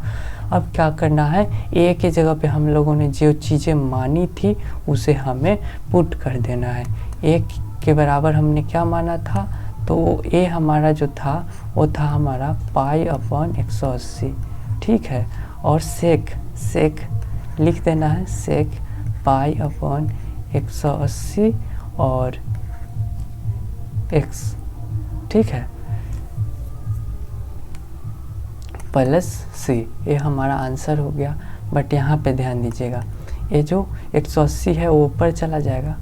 अब क्या करना है, ए के जगह पे हम लोगों ने जो चीज़ें मानी थी उसे हमें पुट कर देना है। ए के बराबर हमने क्या माना था, तो ए हमारा जो था वो था हमारा π/180, ठीक है। और सेक लिख देना है, सेक π/180 और x, ठीक है, प्लस सी। ये हमारा आंसर हो गया। बट यहाँ पे ध्यान दीजिएगा, ये जो 180 है वो ऊपर चला जाएगा,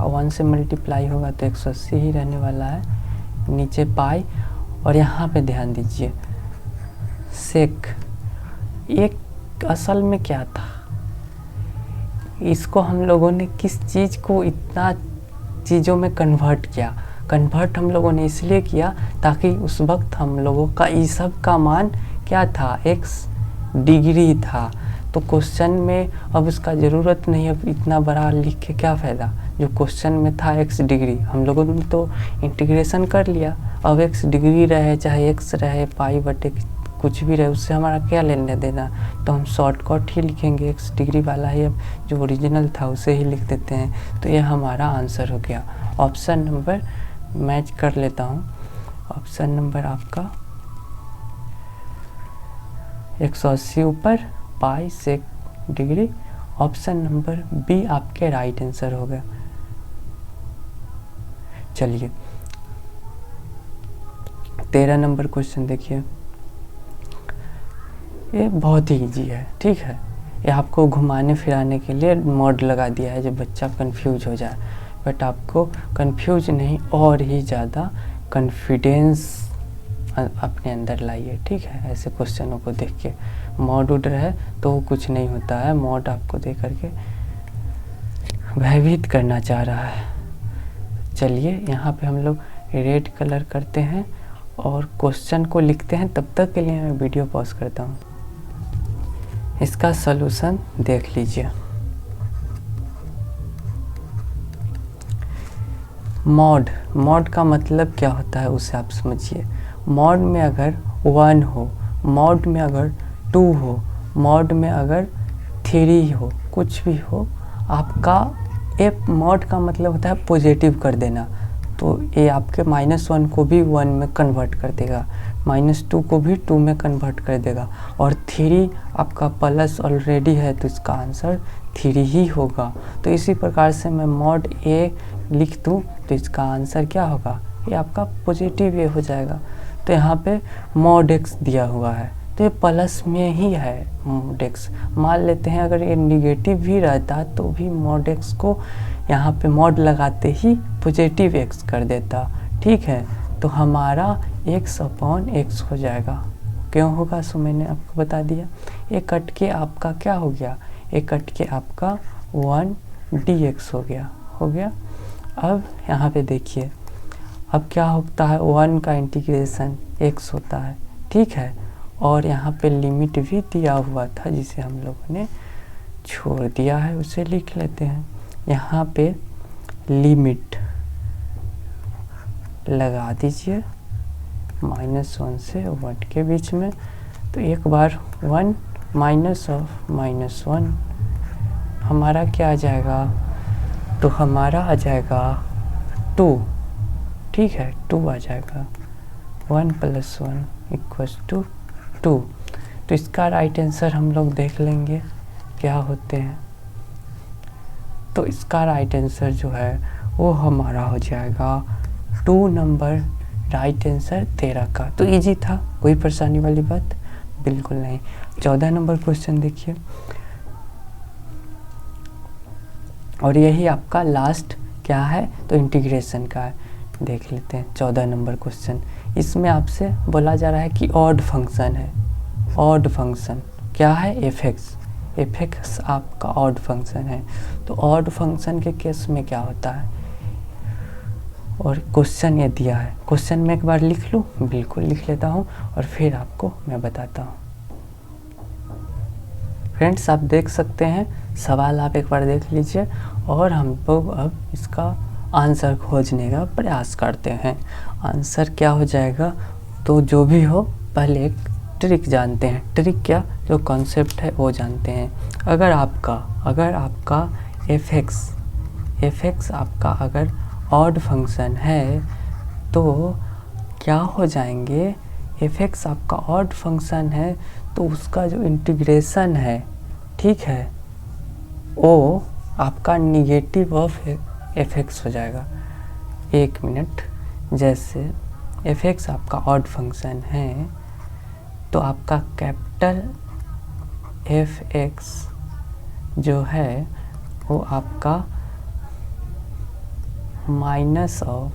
1 से मल्टीप्लाई होगा तो 180 ही रहने वाला है, नीचे पाई। और यहाँ पे ध्यान दीजिए, सेक एक असल में क्या था, इसको हम लोगों ने किस चीज़ को इतना चीज़ों में कन्वर्ट किया। कन्वर्ट हम लोगों ने इसलिए किया ताकि उस वक्त हम लोगों का ई सब का मान क्या था, x डिग्री था। तो क्वेश्चन में अब उसका ज़रूरत नहीं, अब इतना बड़ा लिख के क्या फ़ायदा, जो क्वेश्चन में था x डिग्री, हम लोगों ने तो इंटीग्रेशन कर लिया। अब x डिग्री रहे चाहे x रहे, पाई बटे कुछ भी रहे उससे हमारा क्या लेने देना, तो हम शॉर्टकट ही लिखेंगे, x डिग्री वाला ही अब जो ओरिजिनल था उसे ही लिख देते हैं। तो ये हमारा आंसर हो गया। ऑप्शन नंबर मैच कर लेता हूँ। ऑप्शन नंबर आपका 180 ऊपर पाई सेक डिग्री, ऑप्शन नंबर बी आपके राइट आंसर हो गया। चलिए 13 नंबर क्वेश्चन देखिए, ये बहुत ही इजी है, ठीक है। ये आपको घुमाने फिराने के लिए मॉड लगा दिया है, जब बच्चा कंफ्यूज हो जाए, बट आपको कंफ्यूज नहीं और ही ज़्यादा कॉन्फिडेंस अपने अंदर लाइए, ठीक है। ऐसे क्वेश्चनों को देख के मॉड उड़ रहा है तो कुछ नहीं होता है, मॉड आपको देख करके भयभीत करना चाह रहा है। चलिए यहाँ पे हम लोग रेड कलर करते हैं और क्वेश्चन को लिखते हैं। तब तक के लिए मैं वीडियो पॉज करता हूँ, इसका सलूशन देख लीजिए। मॉड का मतलब क्या होता है उसे आप समझिए। मॉड में अगर 1 हो, मॉड में अगर 2 हो, मॉड में अगर 3 हो, कुछ भी हो, आपका मॉड का मतलब होता है पॉजिटिव कर देना। तो ये आपके -1 को भी 1 में कन्वर्ट कर देगा, -2 को भी 2 में कन्वर्ट कर देगा, और 3 आपका प्लस ऑलरेडी है तो इसका आंसर 3 ही होगा। तो इसी प्रकार से मैं मॉड ए लिख दूँ तो इसका आंसर क्या होगा, ये आपका पॉजिटिव ए हो जाएगा। तो यहाँ पे मॉड एक्स दिया हुआ है तो ये प्लस में ही है मॉड एक्स। मान लेते हैं अगर ये निगेटिव भी रहता तो भी मॉड एक्स को यहाँ पे मॉड लगाते ही पॉजिटिव एक्स कर देता, ठीक है। तो हमारा x/x हो जाएगा। क्यों होगा सो मैंने आपको बता दिया। ये कट के आपका क्या हो गया, ये कट के आपका 1 dx हो गया। अब यहाँ पे देखिए, अब क्या होता है, 1 का इंटीग्रेशन x होता है, ठीक है। और यहाँ पे लिमिट भी दिया हुआ था जिसे हम लोगों ने छोड़ दिया है, उसे लिख लेते हैं। यहाँ पे लिमिट लगा दीजिए -1 से 1 के बीच में। तो एक बार 1 -1 हमारा क्या आ जाएगा, तो हमारा आ जाएगा 2, ठीक है, 2 आ जाएगा। 1 + 1 = 2। तो इसका राइट आंसर हम लोग देख लेंगे क्या होते हैं। तो इसका राइट आंसर जो है वो हमारा हो जाएगा 2 नंबर राइट आंसर 13 का। तो इजी था, कोई परेशानी वाली बात बिल्कुल नहीं। 14 नंबर क्वेश्चन देखिए, और यही आपका लास्ट क्या है, तो इंटीग्रेशन का है। देख लेते हैं 14 नंबर क्वेश्चन। इसमें आपसे बोला जा रहा है कि ऑड फंक्शन है। ऑड फंक्शन क्या है, एफ एक्स आपका ऑड फंक्शन है। तो ऑड फंक्शन के केस में क्या होता है, और क्वेश्चन ये दिया है। क्वेश्चन में एक बार लिख लूँ, बिल्कुल लिख लेता हूँ और फिर आपको मैं बताता हूँ। फ्रेंड्स आप देख सकते हैं, सवाल आप एक बार देख लीजिए और हम लोग अब इसका आंसर खोजने का प्रयास करते हैं। आंसर क्या हो जाएगा, तो जो भी हो पहले एक ट्रिक जानते हैं। ट्रिक क्या, जो कॉन्सेप्ट है वो जानते हैं। अगर आपका एफ एक्स आपका अगर ऑड फंक्शन है तो क्या हो जाएंगे, एफ एक्स आपका ऑड फंक्शन है तो उसका जो इंटीग्रेशन है, ठीक है, वो आपका निगेटिव ऑफ एफ एक्स हो जाएगा। 1 मिनट, जैसे एफ एक्स आपका ऑड फंक्शन है तो आपका कैपिटल एफ एक्स जो है वो आपका माइनस ऑफ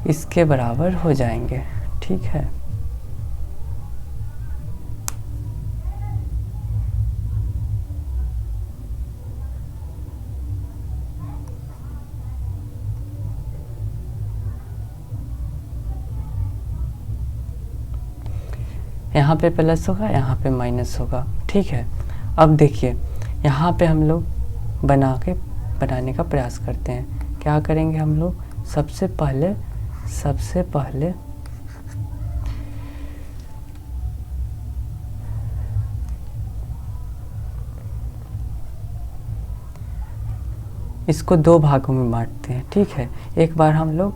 इसके बराबर हो जाएंगे, ठीक है। यहाँ पे प्लस होगा, यहाँ पे माइनस होगा, ठीक है। अब देखिए यहाँ पे हम लोग बनाने का प्रयास करते हैं। क्या करेंगे हम लोग, सबसे पहले इसको दो भागों में बांटते हैं, ठीक है। एक बार हम लोग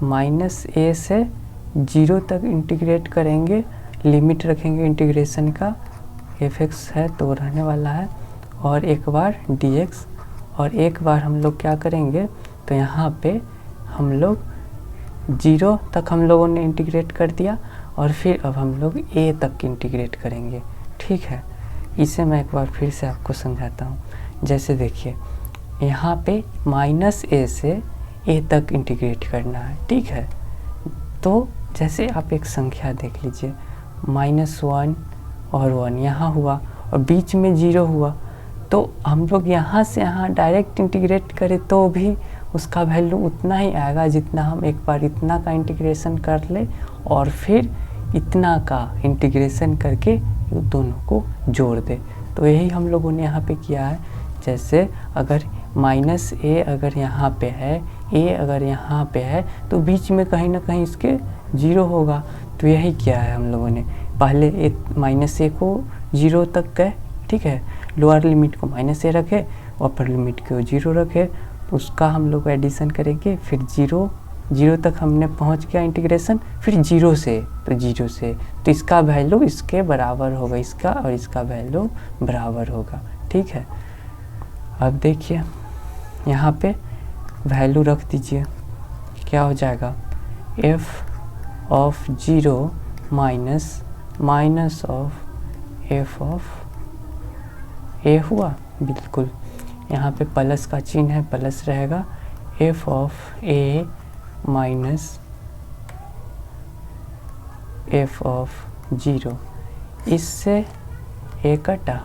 माइनस ए से 0 तक इंटीग्रेट करेंगे, लिमिट रखेंगे इंटीग्रेशन का, fx है तो रहने वाला है, और एक बार dx, और एक बार हम लोग क्या करेंगे, तो यहाँ पे हम लोग 0 तक हम लोगों ने इंटीग्रेट कर दिया, और फिर अब हम लोग a तक इंटीग्रेट करेंगे, ठीक है। इसे मैं एक बार फिर से आपको समझाता हूँ। जैसे देखिए, यहाँ पे -a से a तक इंटीग्रेट करना है, ठीक है। तो जैसे आप एक संख्या देख लीजिए, -1 और 1 यहाँ हुआ, और बीच में 0 हुआ, तो हम लोग यहाँ से यहाँ डायरेक्ट इंटीग्रेट करें तो भी उसका वैल्यू उतना ही आएगा जितना हम एक बार इतना का इंटीग्रेशन कर ले और फिर इतना का इंटीग्रेशन करके दोनों को जोड़ दे। तो यही हम लोगों ने यहाँ पे किया है। जैसे अगर -a अगर यहाँ पे है, a अगर यहाँ पे है, तो बीच में कहीं ना कहीं इसके 0 होगा। तो यही किया है हम लोगों ने, पहले -a को 0 तक गए, ठीक है, लोअर लिमिट को -a रखे, अपर लिमिट को 0 रखे, उसका हम लोग एडिशन करेंगे, फिर 0 तक हमने पहुंच गया इंटीग्रेशन, फिर 0 से, तो इसका वैल्यू इसके बराबर होगा, इसका और इसका वैल्यू बराबर होगा, ठीक है। अब देखिए यहाँ पे वैल्यू रख दीजिए, क्या हो जाएगा, f of 0 minus of f of a हुआ, बिल्कुल। यहाँ पे प्लस का चिन्ह है, प्लस रहेगा, f of a minus f of 0, इससे a कटा।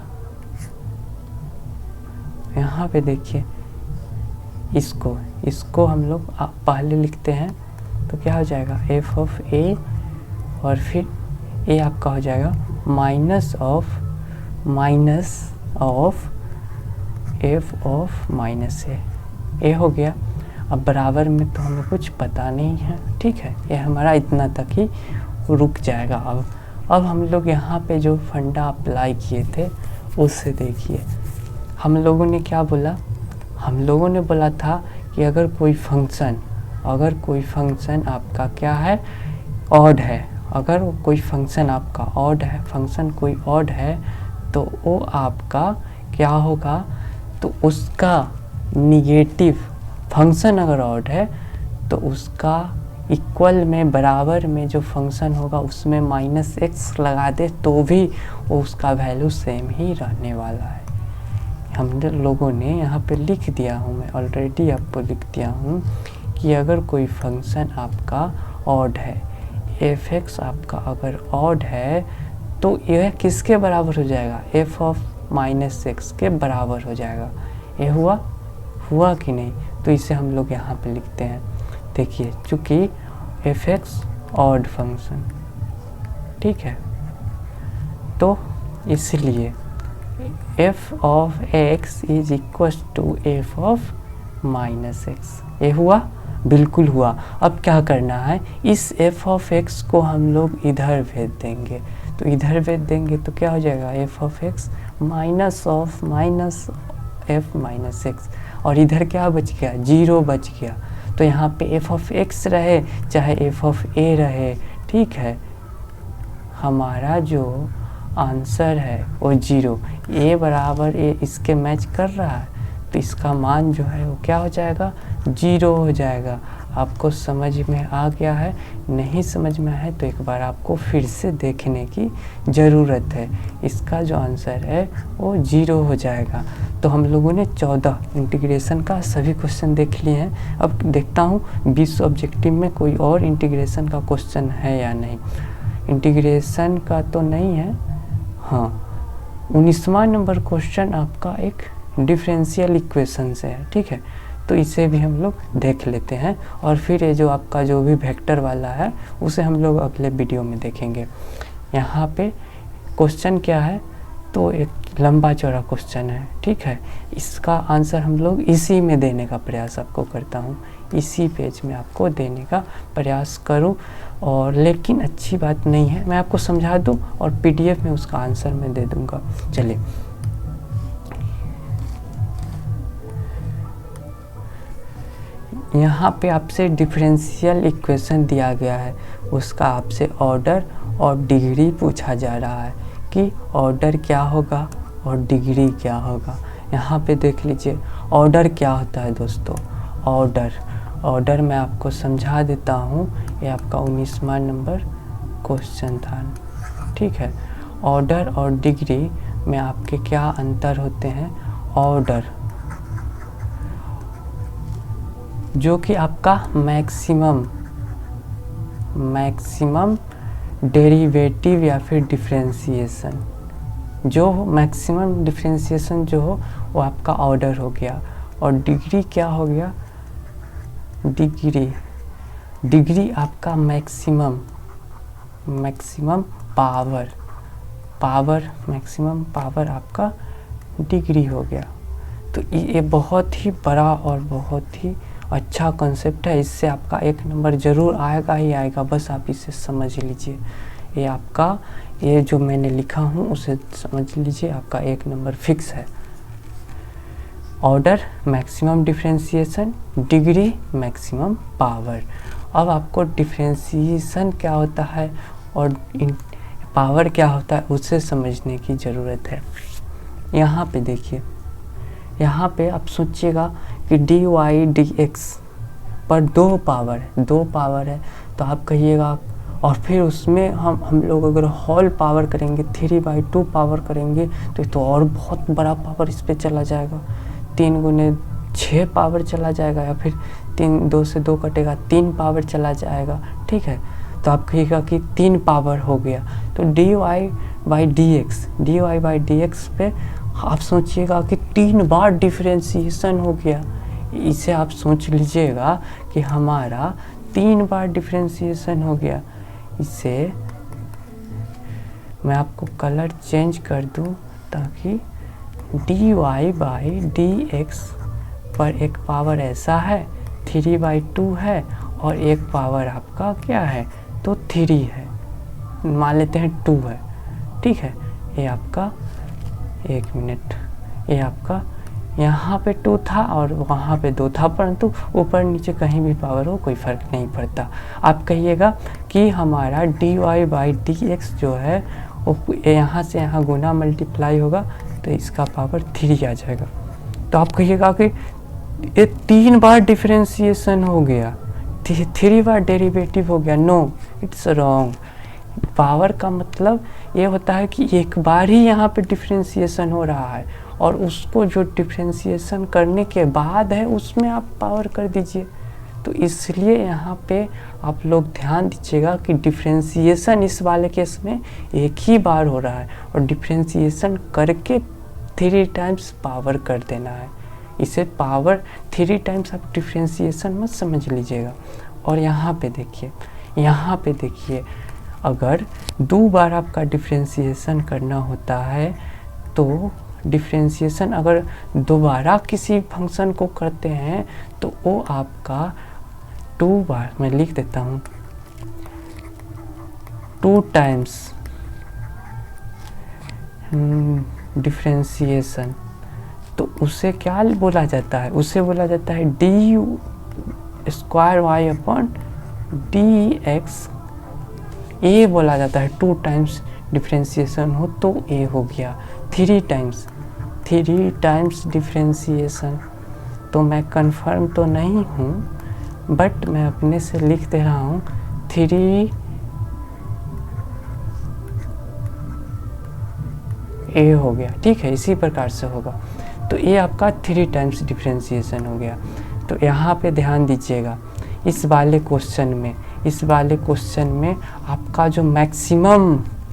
यहाँ पे देखिए, इसको हम लोग पहले लिखते हैं, तो क्या हो जाएगा, f of a, और फिर a आपका हो जाएगा minus of f of -a हो गया। अब बराबर में तो हमें कुछ पता नहीं है, ठीक है, ये हमारा इतना तक ही रुक जाएगा। अब हम लोग यहाँ पे जो फंडा अप्लाई किए थे उससे देखिए, हम लोगों ने क्या बोला, हम लोगों ने बोला था कि अगर कोई फंक्शन आपका क्या है, ऑड है, अगर कोई फंक्शन आपका ऑड है, फंक्शन कोई ऑड है, तो वो आपका क्या होगा, तो उसका निगेटिव, फंक्शन अगर ऑड है तो उसका इक्वल में, बराबर में जो फंक्शन होगा उसमें -x लगा दे तो भी वो उसका वैल्यू सेम ही रहने वाला है। हम लोगों ने यहाँ पे लिख दिया हूँ, मैं ऑलरेडी आपको लिख दिया हूँ कि अगर कोई फंक्शन आपका ऑड है, f(x) आपका अगर ऑड है, तो यह किसके बराबर हो जाएगा, f of -x के बराबर हो जाएगा। ये हुआ कि नहीं, तो इसे हम लोग यहाँ पे लिखते हैं। देखिए, चूँकि f(x) ऑड फंक्शन, ठीक है, तो इसलिए f of x is equal to f of -x। ये हुआ, बिल्कुल हुआ। अब क्या करना है, इस f of x को हम लोग इधर भेज देंगे, तो इधर भेज देंगे तो क्या हो जाएगा, f of x minus f minus x, और इधर क्या बच गया, 0 बच गया। तो यहाँ पे f of x रहे चाहे f of a रहे, ठीक है, हमारा जो आंसर है वो 0, a बराबर a इसके मैच कर रहा है, तो इसका मान जो है वो क्या हो जाएगा, 0 हो जाएगा। आपको समझ में आ गया है? नहीं समझ में है तो एक बार आपको फिर से देखने की ज़रूरत है। इसका जो आंसर है वो 0 हो जाएगा। तो हम लोगों ने 14 इंटीग्रेशन का सभी क्वेश्चन देख लिए हैं। अब देखता हूँ 20 ऑब्जेक्टिव में कोई और इंटीग्रेशन का क्वेश्चन है या नहीं। इंटीग्रेशन का तो नहीं है, हाँ 19वां नंबर क्वेश्चन आपका एक डिफरेंशियल इक्वेशन से है, ठीक है, तो इसे भी हम लोग देख लेते हैं और फिर ये जो आपका जो भी वेक्टर वाला है उसे हम लोग अगले वीडियो में देखेंगे। यहाँ पे क्वेश्चन क्या है तो एक लंबा चौड़ा क्वेश्चन है, ठीक है। इसका आंसर हम लोग इसी में देने का प्रयास आपको करता हूँ, इसी पेज में आपको देने का प्रयास करूँ। और लेकिन अच्छी बात नहीं है, मैं आपको समझा दूँ और PDF में उसका आंसर मैं दे दूँगा। चलिए, यहाँ पे आपसे डिफरेंशियल इक्वेशन दिया गया है, उसका आपसे ऑर्डर और डिग्री पूछा जा रहा है कि ऑर्डर क्या होगा और डिग्री क्या होगा। यहाँ पे देख लीजिए ऑर्डर क्या होता है दोस्तों। ऑर्डर मैं आपको समझा देता हूँ, ये आपका 19वां नंबर क्वेश्चन था, ठीक है। ऑर्डर और डिग्री में आपके क्या अंतर होते हैं। ऑर्डर जो कि आपका मैक्सिमम डेरिवेटिव या फिर डिफरेंशिएशन, जो मैक्सिमम डिफरेंशिएशन जो हो वो आपका ऑर्डर हो गया। और डिग्री क्या हो गया। डिग्री आपका मैक्सिमम पावर आपका डिग्री हो गया। तो ये बहुत ही बड़ा और बहुत ही अच्छा कॉन्सेप्ट है, इससे आपका 1 नंबर ज़रूर आएगा ही आएगा, बस आप इसे समझ लीजिए। ये आपका, ये जो मैंने लिखा हूँ उसे समझ लीजिए, आपका 1 नंबर फिक्स है। Order maximum differentiation, degree maximum power. अब आपको डिफरेंशिएशन क्या होता है और पावर क्या होता है उसे समझने की ज़रूरत है। यहाँ पे देखिए, यहाँ पे आप सोचिएगा कि dy dx पर दो पावर है, तो आप कहिएगा, और फिर उसमें हम लोग अगर होल पावर करेंगे, 3/2 पावर करेंगे तो और बहुत बड़ा पावर इस पे चला जाएगा, 3 गुने 6 पावर चला जाएगा, या फिर 2 से 2 कटेगा 3 पावर चला जाएगा, ठीक है। तो आप कहिएगा कि 3 पावर हो गया, तो dy by dx पे आप सोचिएगा कि 3 बार डिफरेंशिएशन हो गया। इसे आप सोच लीजिएगा कि हमारा 3 बार डिफरेंशिएशन हो गया। इसे मैं आपको कलर चेंज कर दूं ताकि dy by dx पर एक पावर ऐसा है 3/2 है और एक पावर आपका क्या है तो 3 है, मान लेते हैं 2 है, ठीक है। ये आपका 1 मिनट, ये आपका यहाँ पे 2 था और वहाँ पे 2 था, परंतु ऊपर नीचे कहीं भी पावर हो कोई फ़र्क नहीं पड़ता। आप कहिएगा कि हमारा dy by dx जो है वो यहाँ से यहाँ गुना मल्टीप्लाई होगा तो इसका पावर 3 आ जाएगा। तो आप कहिएगा कि ये 3 बार डिफरेंशिएशन हो गया, 3 बार डेरिवेटिव हो गया। No, it's wrong. पावर का मतलब ये होता है कि एक बार ही यहाँ पे डिफरेंशिएशन हो रहा है और उसको जो डिफरेंशिएशन करने के बाद है उसमें आप पावर कर दीजिए। तो इसलिए यहाँ पे आप लोग ध्यान दीजिएगा कि डिफरेंशिएशन इस वाले केस में एक ही बार हो रहा है और डिफरेंशिएशन करके 3 टाइम्स पावर कर देना है। इसे पावर 3 टाइम्स आप डिफरेंशिएशन मत समझ लीजिएगा। और यहाँ पे देखिए अगर 2 बार आपका डिफरेंशिएशन करना होता है तो डिफरेंशिएशन अगर दोबारा किसी फंक्शन को करते हैं तो वो आपका 2 बार, मैं लिख देता हूँ, 2 टाइम्स डिफरेंशिएशन, तो उसे क्या बोला जाता है, उसे बोला जाता है du²y/dx। ये बोला जाता है 2 टाइम्स डिफरेंशिएशन हो तो ये हो गया 3 टाइम्स डिफरेंशिएशन। तो मैं कंफर्म तो नहीं हूँ बट मैं अपने से लिख दे रहा हूँ 3 ए हो गया, ठीक है। इसी प्रकार से होगा, तो ये आपका 3 टाइम्स डिफरेंशिएशन हो गया। तो यहाँ पे ध्यान दीजिएगा, इस वाले क्वेश्चन में आपका जो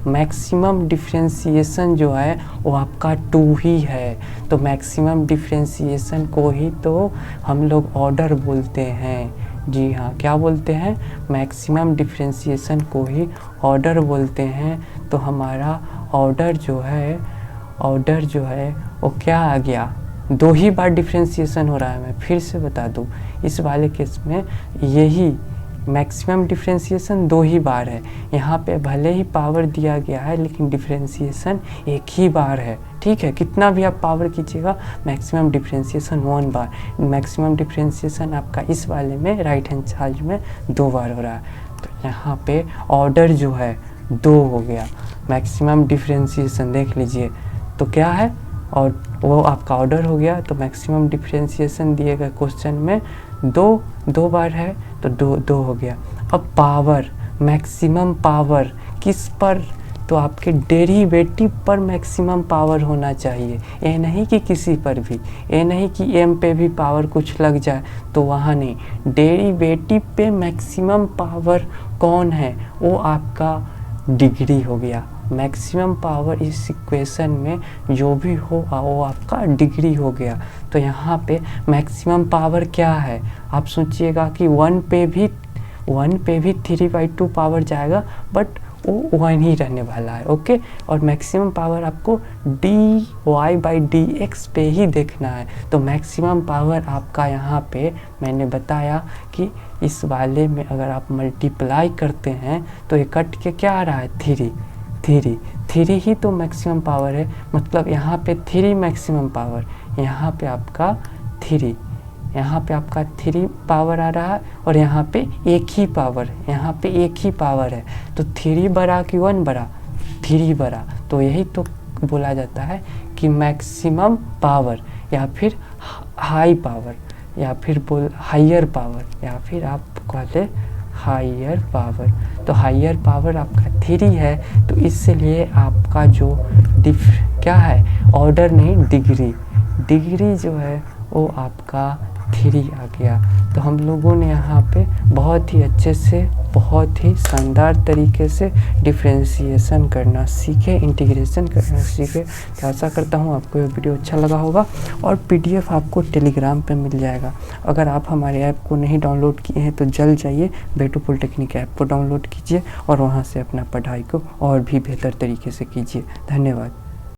मैक्सिमम डिफरेंशिएशन जो है वो आपका 2 ही है। तो मैक्सिमम डिफरेंशिएशन को ही तो हम लोग ऑर्डर बोलते हैं। जी हाँ, क्या बोलते हैं, मैक्सिमम डिफरेंशिएशन को ही ऑर्डर बोलते हैं। तो हमारा ऑर्डर जो है, ऑर्डर जो है वो क्या आ गया, 2 ही बार डिफ्रेंशिएशन हो रहा है। मैं फिर से बता दूं, इस वाले केस में यही मैक्सिमम डिफ्रेंशिएशन 2 ही बार है। यहाँ पे भले ही पावर दिया गया है लेकिन डिफ्रेंशिएशन 1 ही बार है, ठीक है। कितना भी आप पावर कीजिएगा, मैक्सिमम डिफ्रेंशिएशन 1 बार। मैक्सिमम डिफ्रेंशिएशन आपका इस वाले में राइट हैंड चार्ज में 2 बार हो रहा है। तो यहाँ पे ऑर्डर जो है 2 हो गया। मैक्सिमम डिफ्रेंशिएशन देख लीजिए तो क्या है, और वो आपका ऑर्डर हो गया। तो मैक्सिमम डिफ्रेंशिएशन दिए गए क्वेश्चन में 2 बार है तो 2 हो गया। अब पावर, मैक्सिमम पावर किस पर, तो आपके डेरिवेटिव पर मैक्सिमम पावर होना चाहिए। ये नहीं कि किसी पर भी, ये नहीं कि m पे भी पावर कुछ लग जाए तो वहाँ नहीं, डेरिवेटिव पे मैक्सिमम पावर कौन है, वो आपका डिग्री हो गया। मैक्सिमम पावर इस इक्वेशन में जो भी हो वो आपका डिग्री हो गया। तो यहाँ पे मैक्सिमम पावर क्या है, आप सोचिएगा कि 1 पे भी 3/2 पावर जाएगा, बट वो 1 ही रहने वाला है, ओके। और मैक्सिमम पावर आपको dy/dx पे ही देखना है। तो मैक्सिमम पावर आपका यहाँ पे मैंने बताया कि इस वाले में अगर आप मल्टीप्लाई करते हैं तो ये कट के क्या आ रहा है, 3 ही तो मैक्सिमम पावर है। मतलब यहाँ पे 3 मैक्सिमम पावर, यहाँ पे आपका 3 पावर आ रहा है, और यहाँ पे 1 ही पावर, यहाँ पे 1 ही पावर है। तो 3 बड़ा कि 1 बड़ा, 3 बड़ा। तो यही तो बोला जाता है कि मैक्सिमम पावर या फिर हाई पावर या फिर हायर पावर, या फिर आप कहते हायर पावर। तो हायर पावर आपका 3 है, तो इसलिए आपका जो क्या है, ऑर्डर नहीं डिग्री जो है वो आपका 3 आ गया। तो हम लोगों ने यहाँ पे बहुत ही अच्छे से, बहुत ही शानदार तरीके से डिफ्रेंशिएशन करना सीखे, इंटीग्रेशन करना सीखे। तो आशा करता हूँ आपको ये वीडियो अच्छा लगा होगा, और PDF आपको टेलीग्राम पे मिल जाएगा। अगर आप हमारे ऐप को नहीं डाउनलोड किए हैं तो जल्द जाइए, बेटू पॉलिटेक्निक ऐप को डाउनलोड कीजिए और वहाँ से अपना पढ़ाई को और भी बेहतर तरीके से कीजिए। धन्यवाद।